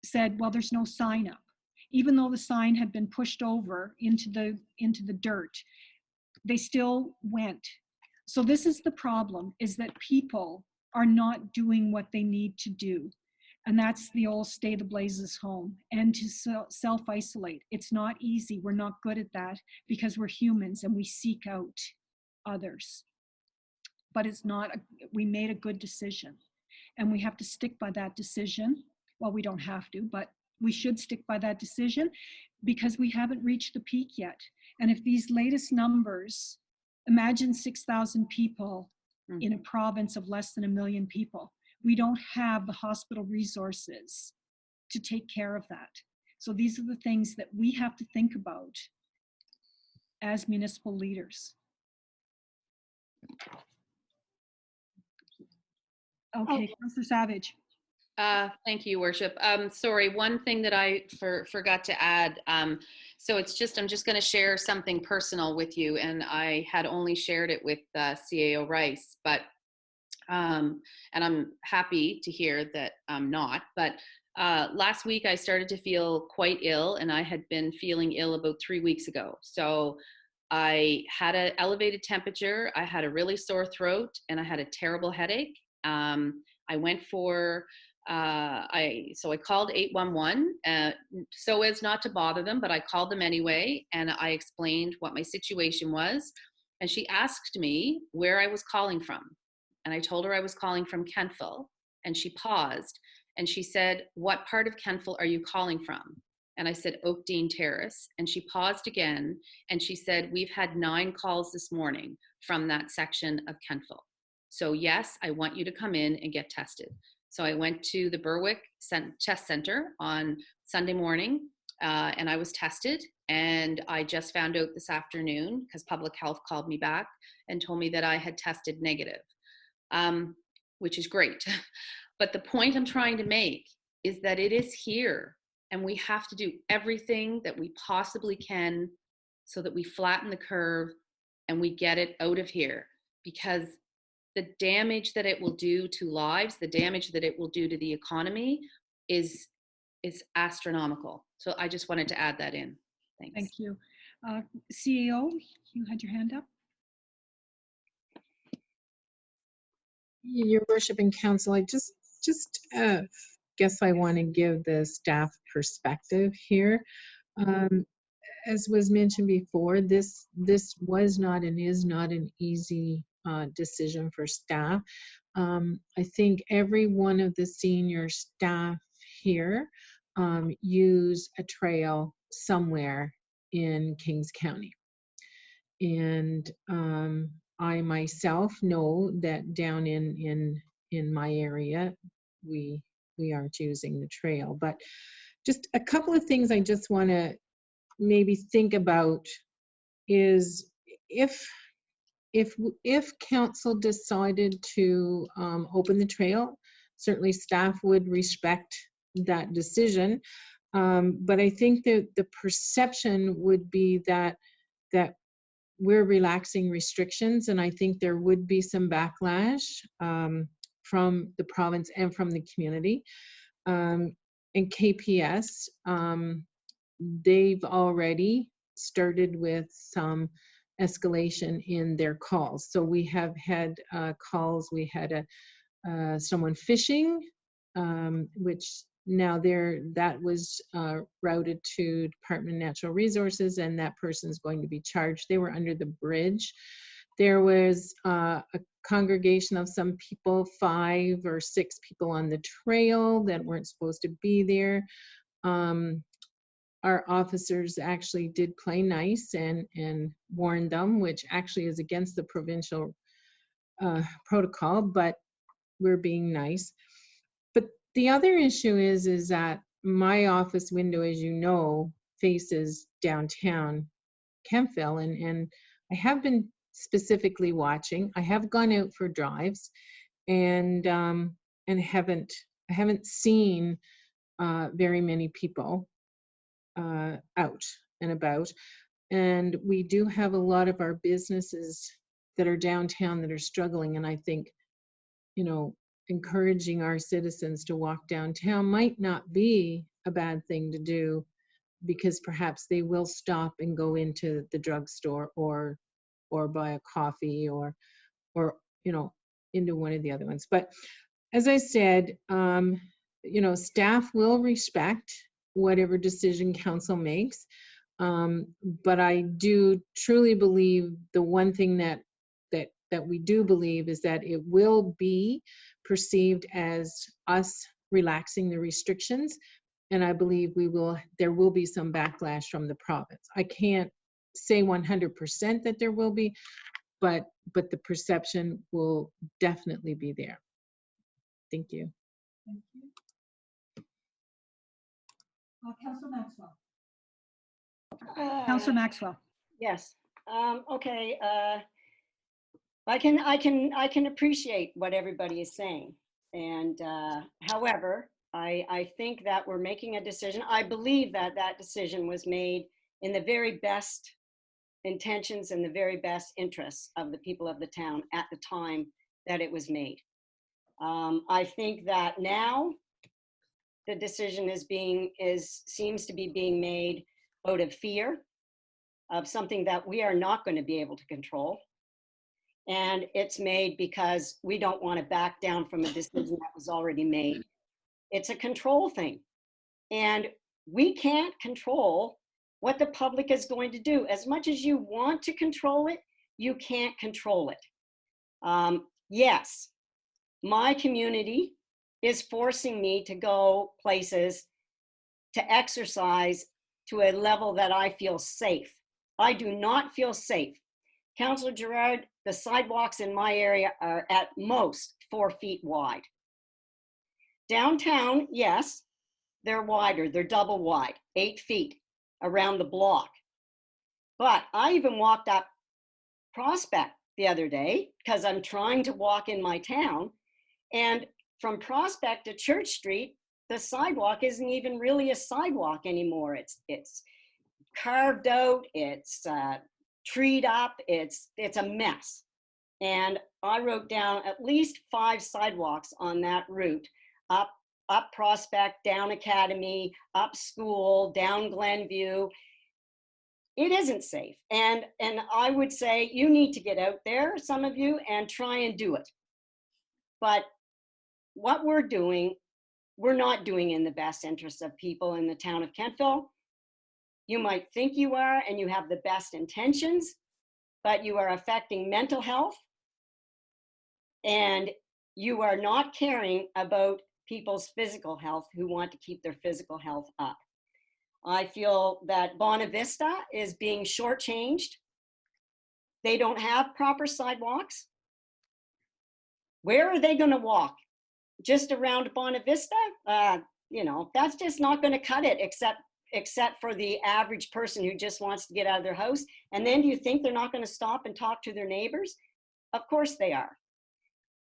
said, well, there's no sign up, even though the sign had been pushed over into the dirt. They still went. So this is the problem, is that people are not doing what they need to do. And that's the old stay the blazes home and to self-isolate. It's not easy. We're not good at that because we're humans and we seek out others. But it's not, we made a good decision and we have to stick by that decision. Well, we don't have to, but we should stick by that decision because we haven't reached the peak yet. And if these latest numbers, imagine 6,000 people in a province of less than 1 million people, we don't have the hospital resources to take care of that. So these are the things that we have to think about as municipal leaders. Okay, Councillor Savage. Thank you, Worship. Sorry, one thing that I forgot to add. So it's just, I'm just going to share something personal with you, and I had only shared it with CAO Rice, but and I'm happy to hear that I'm not. But last week I started to feel quite ill, and I had been feeling ill about 3 weeks ago. So I had an elevated temperature, I had a really sore throat, and I had a terrible headache. I went for so I called 811 so as not to bother them, but I called them anyway, and I explained what my situation was. And she asked me where I was calling from. And I told her I was calling from Kentville. And she paused and she said, what part of Kentville are you calling from? And I said, Oakdean Terrace. And she paused again and she said, we've had 9 calls this morning from that section of Kentville. So yes, I want you to come in and get tested. So I went to the Berwick Test Center on Sunday morning and I was tested. And I just found out this afternoon because public health called me back and told me that I had tested negative, which is great. But the point I'm trying to make is that it is here and we have to do everything that we possibly can so that we flatten the curve and we get it out of here, because the damage that it will do to lives, the damage that it will do to the economy is astronomical. So I just wanted to add that in. Thanks. Thank you. CEO, you had your hand up. Your Worship and Council, I just guess I want to give the staff perspective here. As was mentioned before, this was not and is not an easy decision for staff. I think every one of the senior staff here use a trail somewhere in Kings County. And I myself know that down in my area, we aren't using the trail. But just a couple of things I just want to maybe think about is if council decided to open the trail, certainly staff would respect that decision. But I think that the perception would be that we're relaxing restrictions, and I think there would be some backlash from the province and from the community. And KPS, they've already started with some escalation in their calls. So we have had calls. We had someone fishing, which now that was routed to Department of Natural Resources, and that person's going to be charged. They were under the bridge. There was a congregation of some people, 5 or 6 people on the trail that weren't supposed to be there. Our officers actually did play nice and warned them, which actually is against the provincial protocol, but we're being nice. But the other issue is that my office window, as you know, faces downtown Kemptville, and I have been specifically watching. I have gone out for drives, and haven't seen very many people out and about. And we do have a lot of our businesses that are downtown that are struggling, and I think, you know, encouraging our citizens to walk downtown might not be a bad thing to do, because perhaps they will stop and go into the drugstore or buy a coffee or you know, into one of the other ones. But as I said, you know, staff will respect whatever decision council makes. But I do truly believe the one thing that we do believe is that it will be perceived as us relaxing the restrictions, and I believe there will be some backlash from the province. I can't say 100% that there will be, but the perception will definitely be there. Thank you. Thank you. Councillor Maxwell. Councillor Maxwell. Yes. Okay. I can appreciate what everybody is saying, and however, I think that we're making a decision. I believe that decision was made in the very best intentions and the very best interests of the people of the town at the time that it was made. I think that now the decision seems to be being made out of fear of something that we are not going to be able to control. And it's made because we don't want to back down from a decision that was already made. It's a control thing. And we can't control what the public is going to do. As much as you want to control it, you can't control it. Yes, my community is forcing me to go places to exercise to a level that I feel safe. I do not feel safe. Councillor Gerard, the sidewalks in my area are at most 4 feet wide. Downtown, yes, they're wider, they're double wide, 8 feet around the block. But I even walked up Prospect the other day because I'm trying to walk in my town, and from Prospect to Church Street, the sidewalk isn't even really a sidewalk anymore. It's carved out, it's treed up, it's a mess. And I wrote down at least 5 sidewalks on that route, up Prospect, down Academy, up School, down Glenview. It isn't safe. And I would say you need to get out there, some of you, and try and do it. But what we're doing, we're not doing in the best interest of people in the town of Kemptville. You might think you are, and you have the best intentions, but you are affecting mental health, and you are not caring about people's physical health who want to keep their physical health up. I feel that Bonavista is being shortchanged They don't have proper sidewalks. Where are they going to walk? Just around Bonavista? You know, that's just not going to cut it, except for the average person who just wants to get out of their house. And then do you think they're not going to stop and talk to their neighbors? Of course they are.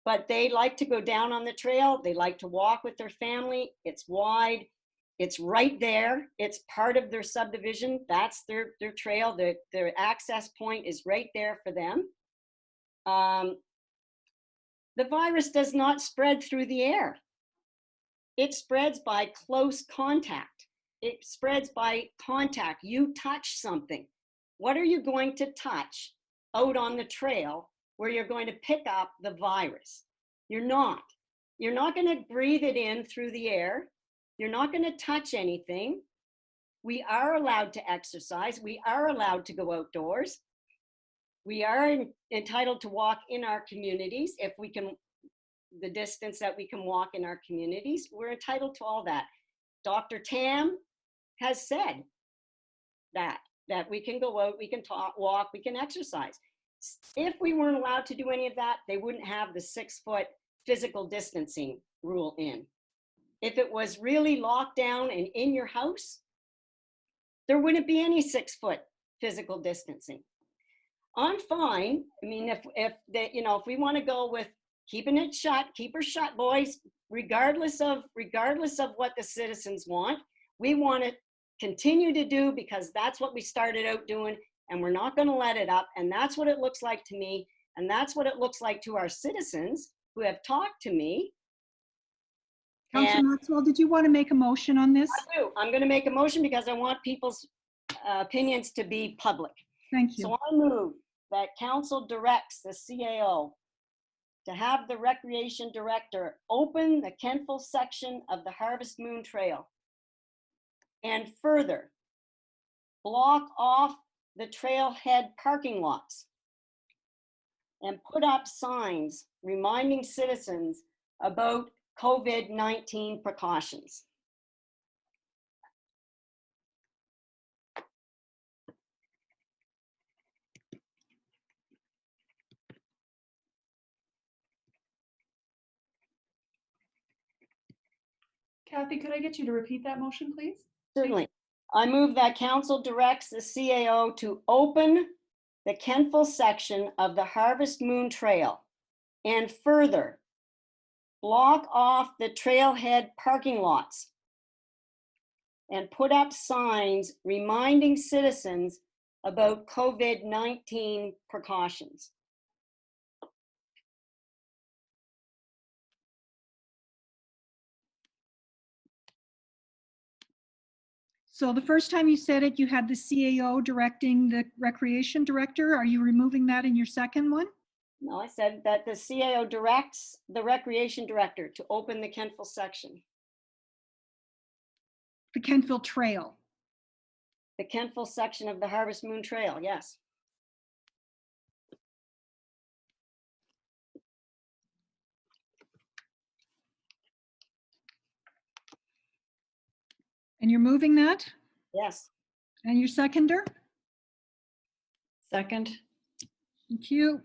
But they like to go down on the trail. They like to walk with their family. It's wide. It's right there. It's part of their subdivision. That's their trail. Their access point is right there for them. The virus does not spread through the air. It spreads by close contact. It spreads by contact. You touch something. What are you going to touch out on the trail where you're going to pick up the virus? You're not. You're not going to breathe it in through the air. You're not going to touch anything. We are allowed to exercise. We are allowed to go outdoors. We are entitled to walk in our communities if we can, the distance that we can walk in our communities. We're entitled to all that. Dr. Tam has said that we can go out, we can talk, walk, we can exercise. If we weren't allowed to do any of that, they wouldn't have the 6-foot physical distancing rule in. If it was really locked down and in your house, there wouldn't be any 6-foot physical distancing. I'm fine. I mean, if we want to go with keeping it shut, keep her shut, boys, regardless of what the citizens want, we want to continue to do because that's what we started out doing, and we're not going to let it up. And that's what it looks like to me, and that's what it looks like to our citizens who have talked to me. Councillor Maxwell, did you want to make a motion on this? I do. I'm going to make a motion because I want people's opinions to be public. Thank you. So I move that council directs the CAO to have the recreation director open the Kentville section of the Harvest Moon Trail and further block off the trailhead parking lots and put up signs reminding citizens about COVID-19 precautions. Kathy, could I get you to repeat that motion, please? Certainly. I move that council directs the CAO to open the Kentville section of the Harvest Moon Trail and further block off the trailhead parking lots and put up signs reminding citizens about COVID-19 precautions. So the first time you said it, you had the CAO directing the recreation director. Are you removing that in your second one? No, I said that the CAO directs the recreation director to open the Kentville section. The Kentville Trail. The Kentville section of the Harvest Moon Trail, yes. And you're moving that? Yes. And your seconder? Second. Thank you.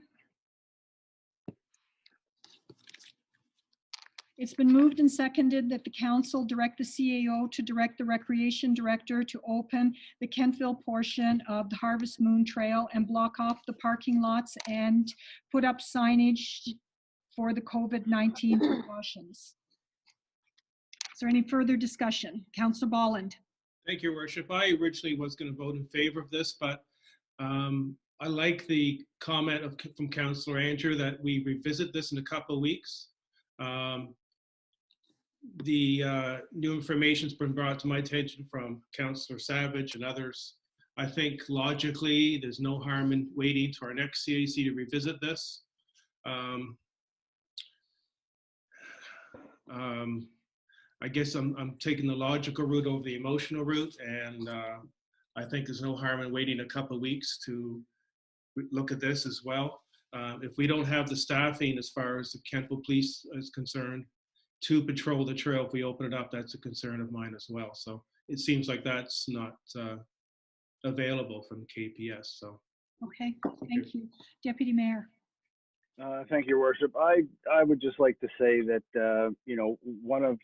It's been moved and seconded that the council direct the CAO to direct the recreation director to open the Kentville portion of the Harvest Moon Trail and block off the parking lots and put up signage for the COVID-19 precautions. Is there any further discussion? Councillor Bolland. Thank you, Worship. I originally was going to vote in favor of this, but I like the comment from Councillor Andrew that we revisit this in a couple of weeks. The new information's been brought to my attention from Councillor Savage and others. I think logically, there's no harm in waiting to our next CAC to revisit this. I guess I'm taking the logical route over the emotional route, and I think there's no harm in waiting a couple of weeks to look at this as well. If we don't have the staffing as far as the Kentville Police is concerned to patrol the trail, if we open it up, that's a concern of mine as well. So it seems like that's not available from KPS. So Okay, thank you. Deputy Mayor. Thank you, Your Worship. I would just like to say that, you know, one of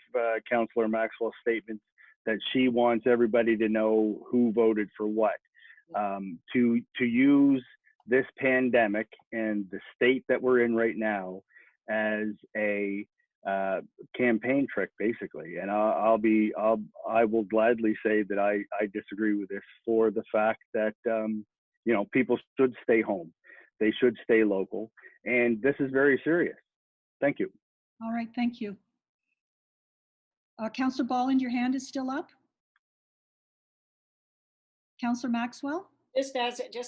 Councillor Maxwell's statements that she wants everybody to know who voted for what. To use this pandemic and the state that we're in right now as a campaign trick, basically. And I will gladly say that I disagree with this for the fact that, you know, people should stay home. They should stay local. And this is very serious. Thank you. All right, thank you. Councillor Bolland, your hand is still up. Councillor Maxwell? Just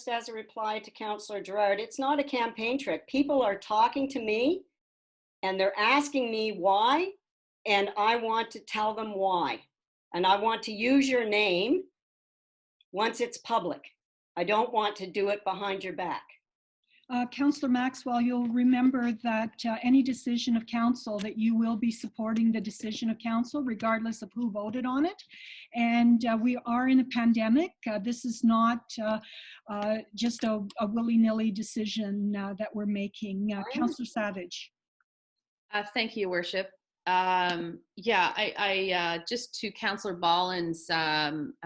as a reply to Councillor Gerard, it's not a campaign trick. People are talking to me and they're asking me why, and I want to tell them why. And I want to use your name once it's public. I don't want to do it behind your back. Councillor Maxwell, you'll remember that any decision of council, that you will be supporting the decision of council regardless of who voted on it. And we are in a pandemic. This is not just a willy-nilly decision that we're making. Councillor Savage. Thank you, Your Worship. Yeah, I just to Councillor Bolland's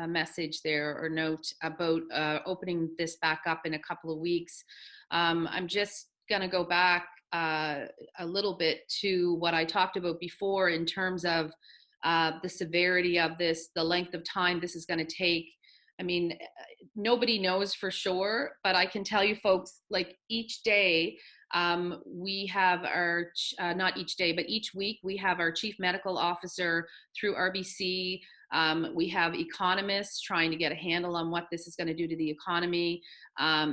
message there, or note about opening this back up in a couple of weeks. I'm just going to go back a little bit to what I talked about before in terms of the severity of this, the length of time this is going to take. I mean, nobody knows for sure, but I can tell you folks, like each day, we have our, not each day, but each week, we have our chief medical officer through RBC. We have economists trying to get a handle on what this is going to do to the economy.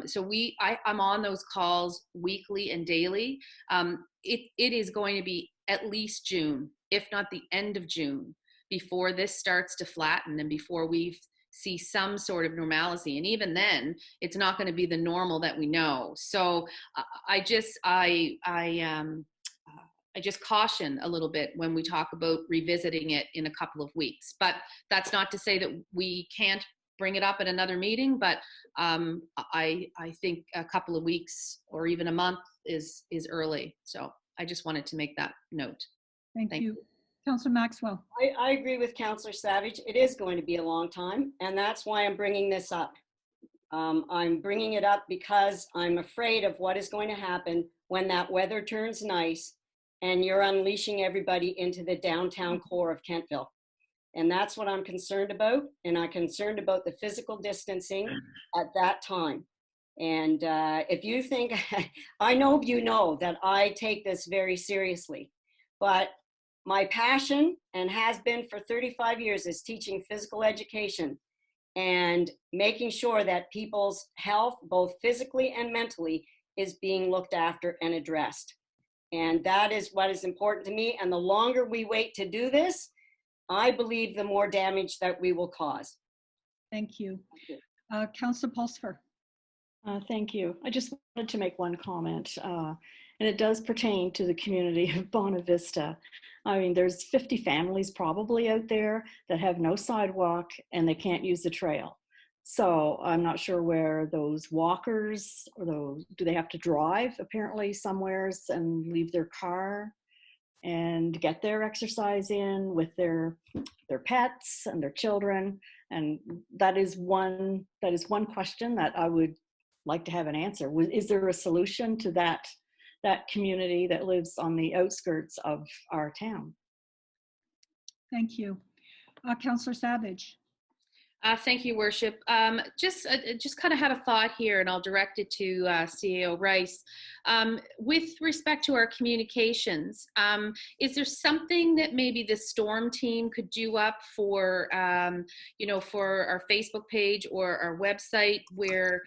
So I'm on those calls weekly and daily. It is going to be at least June, if not the end of June, before this starts to flatten and before we see some sort of normalcy. And even then, it's not going to be the normal that we know. So I just caution a little bit when we talk about revisiting it in a couple of weeks. But that's not to say that we can't bring it up at another meeting, but I think a couple of weeks or even a month is early. So I just wanted to make that note. Thank you. Councillor Maxwell. I agree with Councillor Savage. It is going to be a long time, and that's why I'm bringing this up. I'm bringing it up because I'm afraid of what is going to happen when that weather turns nice and you're unleashing everybody into the downtown core of Kentville. And that's what I'm concerned about. And I'm concerned about the physical distancing at that time. And if you think, I know you know that I take this very seriously, but my passion, and has been for 35 years, is teaching physical education and making sure that people's health, both physically and mentally, is being looked after and addressed. And that is what is important to me. And the longer we wait to do this, I believe the more damage that we will cause. Thank you. Councillor Pulsfer. Thank you. I just wanted to make one comment, and it does pertain to the community of Bonavista. I mean, there's 50 families probably out there that have no sidewalk and they can't use the trail. So I'm not sure where those walkers, or those, do they have to drive apparently somewheres and leave their car and get their exercise in with their pets and their children? And that is one question that I would like to have an answer. Is there a solution to that community that lives on the outskirts of our town? Thank you. Councillor Savage. Thank you, Worship. Just kind of had a thought here, and I'll direct it to CAO Rice. With respect to our communications, is there something that maybe the storm team could do up for, for our Facebook page or our website, where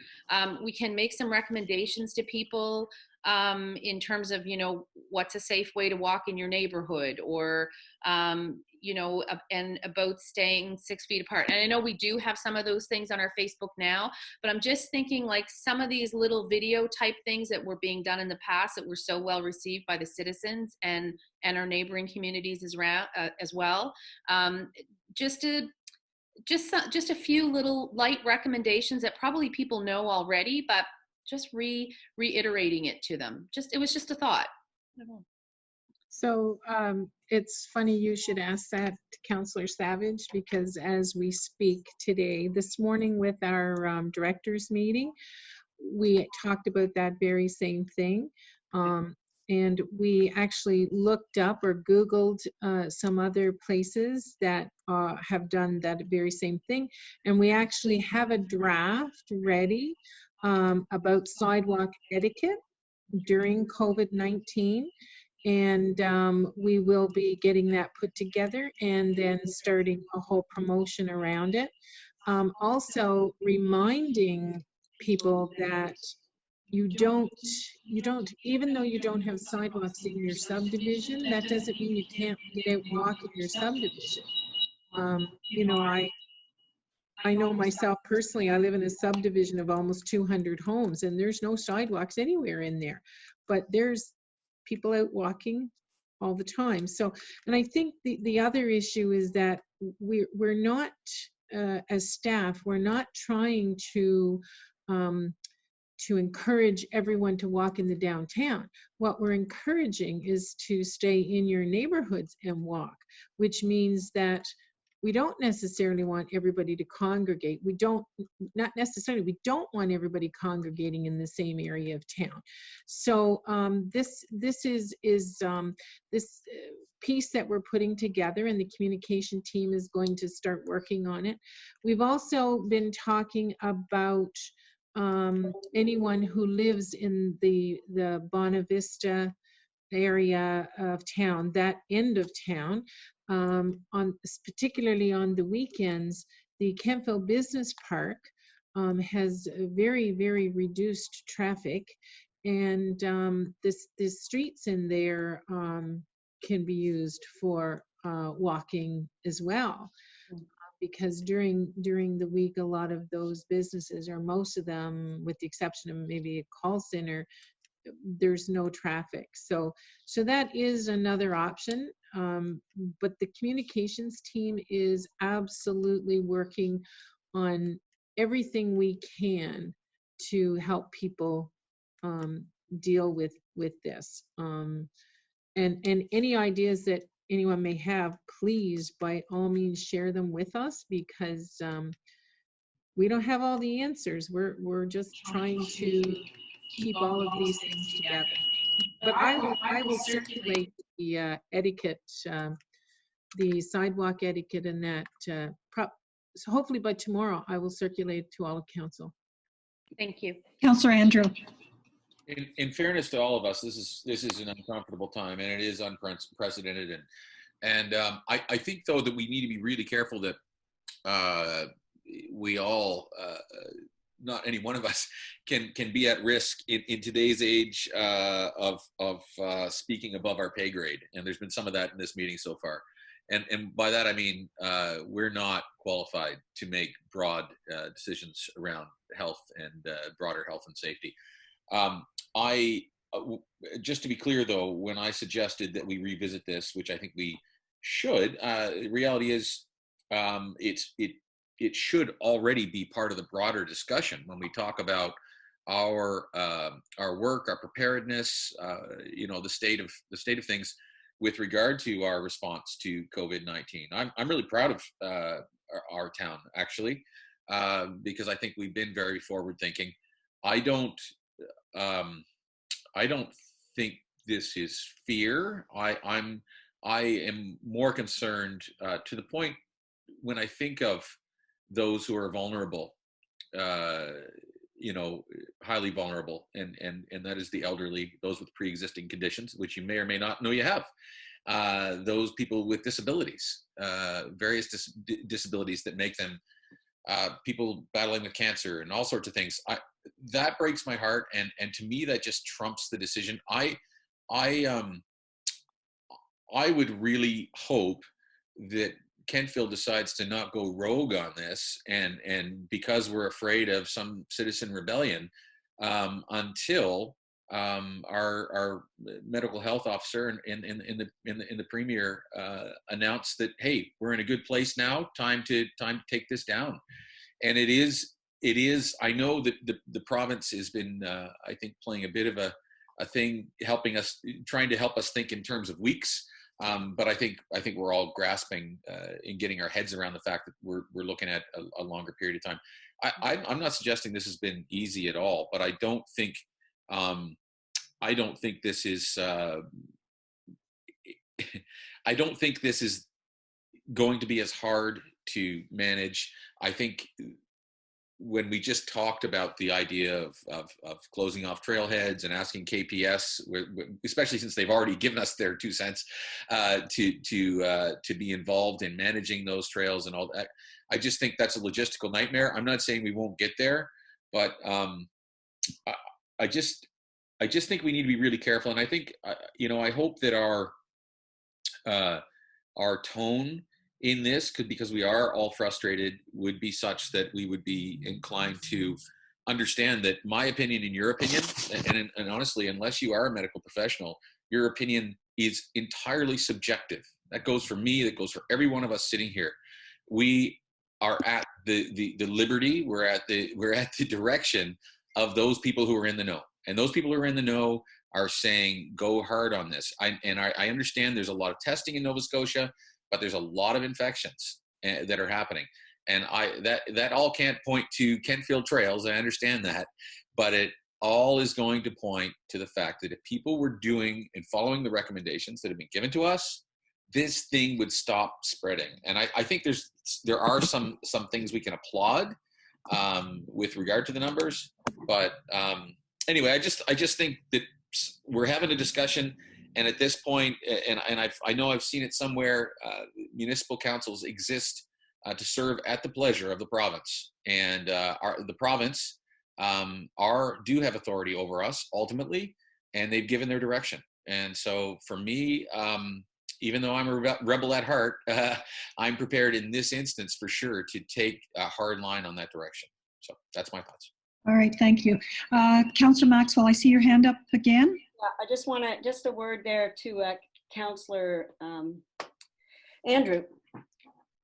we can make some recommendations to people in terms of, what's a safe way to walk in your neighborhood, or and about staying 6 feet apart. And I know we do have some of those things on our Facebook now, but I'm just thinking like some of these little video type things that were being done in the past that were so well received by the citizens and our neighboring communities as well. Just a few little light recommendations that probably people know already, but reiterating it to them. It was just a thought. I don't know. So it's funny you should ask that to Councillor Savage, because as we speak today, this morning with our directors meeting, we talked about that very same thing. And we actually looked up or Googled some other places that have done that very same thing. And we actually have a draft ready about sidewalk etiquette during COVID-19. And we will be getting that put together and then starting a whole promotion around it. Also reminding people that you don't, even though you don't have sidewalks in your subdivision, that doesn't mean you can't get out and walk in your subdivision. You know, I know myself personally, I live in a subdivision of almost 200 homes and there's no sidewalks anywhere in there, but there's people out walking all the time. So, and I think the other issue is that we're not, as staff, we're not trying to encourage everyone to walk in the downtown. What we're encouraging is to stay in your neighborhoods and walk, which means that we don't necessarily want everybody to congregate. We don't want everybody congregating in the same area of town. So this piece that we're putting together, and the communication team is going to start working on it. We've also been talking about anyone who lives in the Bonavista area of town, that end of town, particularly on the weekends. The Kentville Business Park has very, very reduced traffic, and the streets in there can be used for walking as well. Because during the week, a lot of those businesses, or most of them, with the exception of maybe a call center, there's no traffic. So that is another option. But the communications team is absolutely working on everything we can to help people deal with this. And any ideas that anyone may have, please, by all means, share them with us, because we don't have all the answers. We're just trying to keep all of these things together. But I will circulate the etiquette, the sidewalk etiquette, and that. So hopefully by tomorrow, I will circulate to all of council. Thank you. Councillor Andrew. In fairness to all of us, this is an uncomfortable time, and it is unprecedented. And I think, though, that we need to be really careful that we all, not any one of us, can be at risk in today's age of speaking above our pay grade. And there's been some of that in this meeting so far. And by that I mean we're not qualified to make broad decisions around health and broader health and safety. Just to be clear, though, when I suggested that we revisit this, which I think we should, the reality is it should already be part of the broader discussion when we talk about our work, our preparedness, the state of things with regard to our response to COVID-19. I'm really proud of our town, actually, because I think we've been very forward-thinking. I don't think this is fear. I am more concerned to the point when I think of those who are vulnerable, highly vulnerable, and that is the elderly, those with pre-existing conditions, which you may or may not know you have, those people with disabilities, various disabilities that make them people battling with cancer and all sorts of things. That breaks my heart, and to me that just trumps the decision. I would really hope that Kentville decides to not go rogue on this, and because we're afraid of some citizen rebellion, until our medical health officer and the premier announce that, hey, we're in a good place now. Time to take this down. And it is it is. I know that the province has been, I think, playing a bit of a thing, trying to help us think in terms of weeks. But I think we're all grasping in getting our heads around the fact that we're looking at a longer period of time. I'm not suggesting this has been easy at all, but I don't think this is. I don't think this is going to be as hard to manage. I think when we just talked about the idea of closing off trailheads and asking KPS, especially since they've already given us their 2 cents, to be involved in managing those trails and all that, I just think that's a logistical nightmare. I'm not saying we won't get there, but I just think we need to be really careful. And I think I hope that our tone in this, because we are all frustrated, would be such that we would be inclined to understand that my opinion and your opinion, and honestly, unless you are a medical professional, your opinion is entirely subjective. That goes for me, that goes for every one of us sitting here. We are at the liberty, we're at the direction of those people who are in the know. And those people who are in the know are saying, go hard on this. I understand there's a lot of testing in Nova Scotia, but there's a lot of infections that are happening. And that all can't point to Kentfield Trails, I understand that, but it all is going to point to the fact that if people were doing and following the recommendations that have been given to us, this thing would stop spreading. And I think there are some things we can applaud with regard to the numbers, but anyway, I just think that we're having a discussion. And at this point, and I know I've seen it somewhere, municipal councils exist to serve at the pleasure of the province, and the province do have authority over us ultimately, and they've given their direction. And so for me, even though I'm a rebel at heart, I'm prepared in this instance for sure to take a hard line on that direction. So that's my thoughts. All right, thank you. Councillor Maxwell, I see your hand up again. I just want to, just a word there to Councillor Andrew.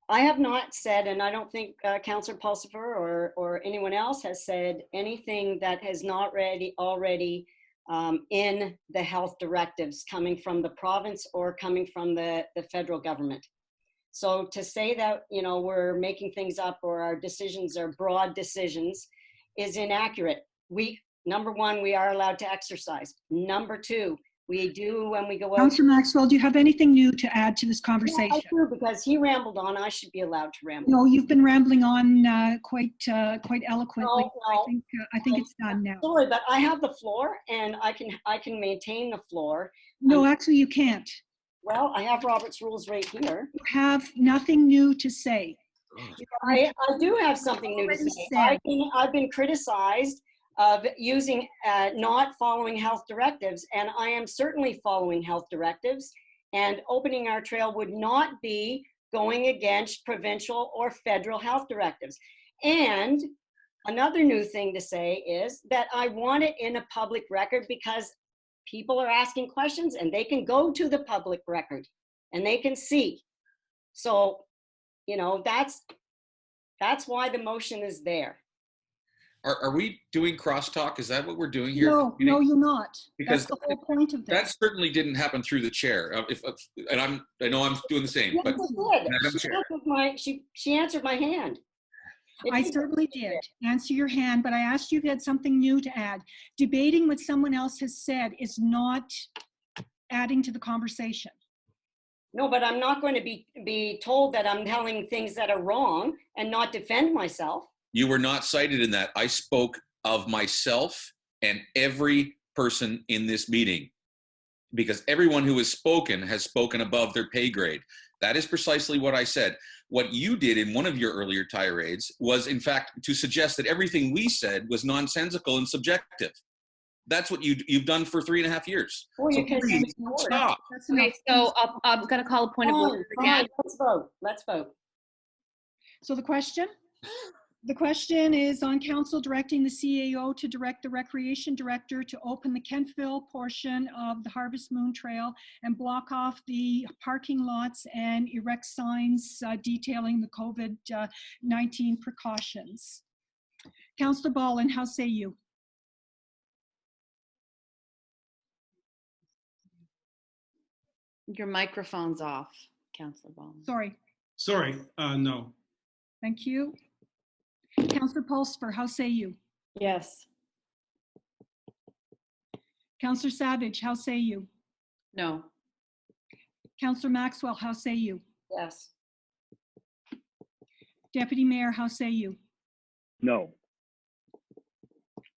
I have not said, and I don't think Councillor Pulsifer or anyone else has said anything that has not already in the health directives coming from the province or coming from the federal government. So to say that, we're making things up or our decisions are broad decisions is inaccurate. Number one, we are allowed to exercise. Number two, we do when we go out. Councillor Maxwell, do you have anything new to add to this conversation? Yeah, I do, because he rambled on. I should be allowed to ramble. No, you've been rambling on quite eloquently. No. I think it's done now. Sorry, but I have the floor, and I can maintain the floor. No, actually, you can't. Well, I have Robert's rules right here. You have nothing new to say. I do have something new to say. I've been criticized of using not following health directives, and I am certainly following health directives, and opening our trail would not be going against provincial or federal health directives. And another new thing to say is that I want it in a public record, because people are asking questions and they can go to the public record and they can see. So, that's why the motion is there. Are we doing crosstalk? Is that what we're doing here? No, you're not. Because that's the whole point of this. That certainly didn't happen through the chair. I know I'm doing the same. Yes, but it did. She answered my hand. I certainly did answer your hand, but I asked you if you had something new to add. Debating what someone else has said is not adding to the conversation. No, but I'm not going to be told that I'm telling things that are wrong and not defend myself. You were not cited in that. I spoke of myself and every person in this meeting, because everyone who has spoken above their pay grade. That is precisely what I said. What you did in one of your earlier tirades was, in fact, to suggest that everything we said was nonsensical and subjective. That's what you've done for 3.5 years. Oh, so please stop. Okay, so I'm going to call a point of order again. Let's vote. So the question? The question is on council directing the CAO to direct the recreation director to open the Kentville portion of the Harvest Moon Trail and block off the parking lots and erect signs detailing the COVID-19 precautions. Councillor Ballin, how say you? Your microphone's off, Councillor Ballin. Sorry, No. thank you. Councillor Pulsfer, how say you? Yes. Councillor Savage, how say you? No. Councillor Maxwell, how say you? Yes. Deputy Mayor, how say you? No.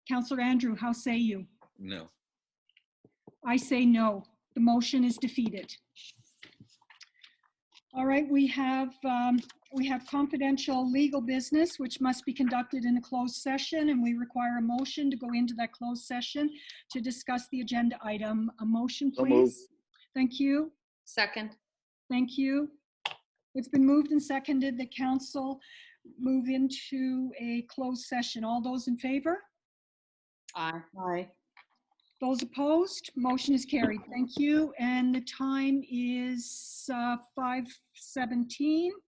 Councillor Andrew, how say you? No. I say no. The motion is defeated. All right, we have confidential legal business which must be conducted in a closed session, and we require a motion to go into that closed session to discuss the agenda item. A motion, So moved. please. Thank you. Second. Thank you. It's been moved and seconded that council move into a closed session. All those in favor? Aye. Aye. Those opposed? Motion is carried. Thank you. And the time is 5:17.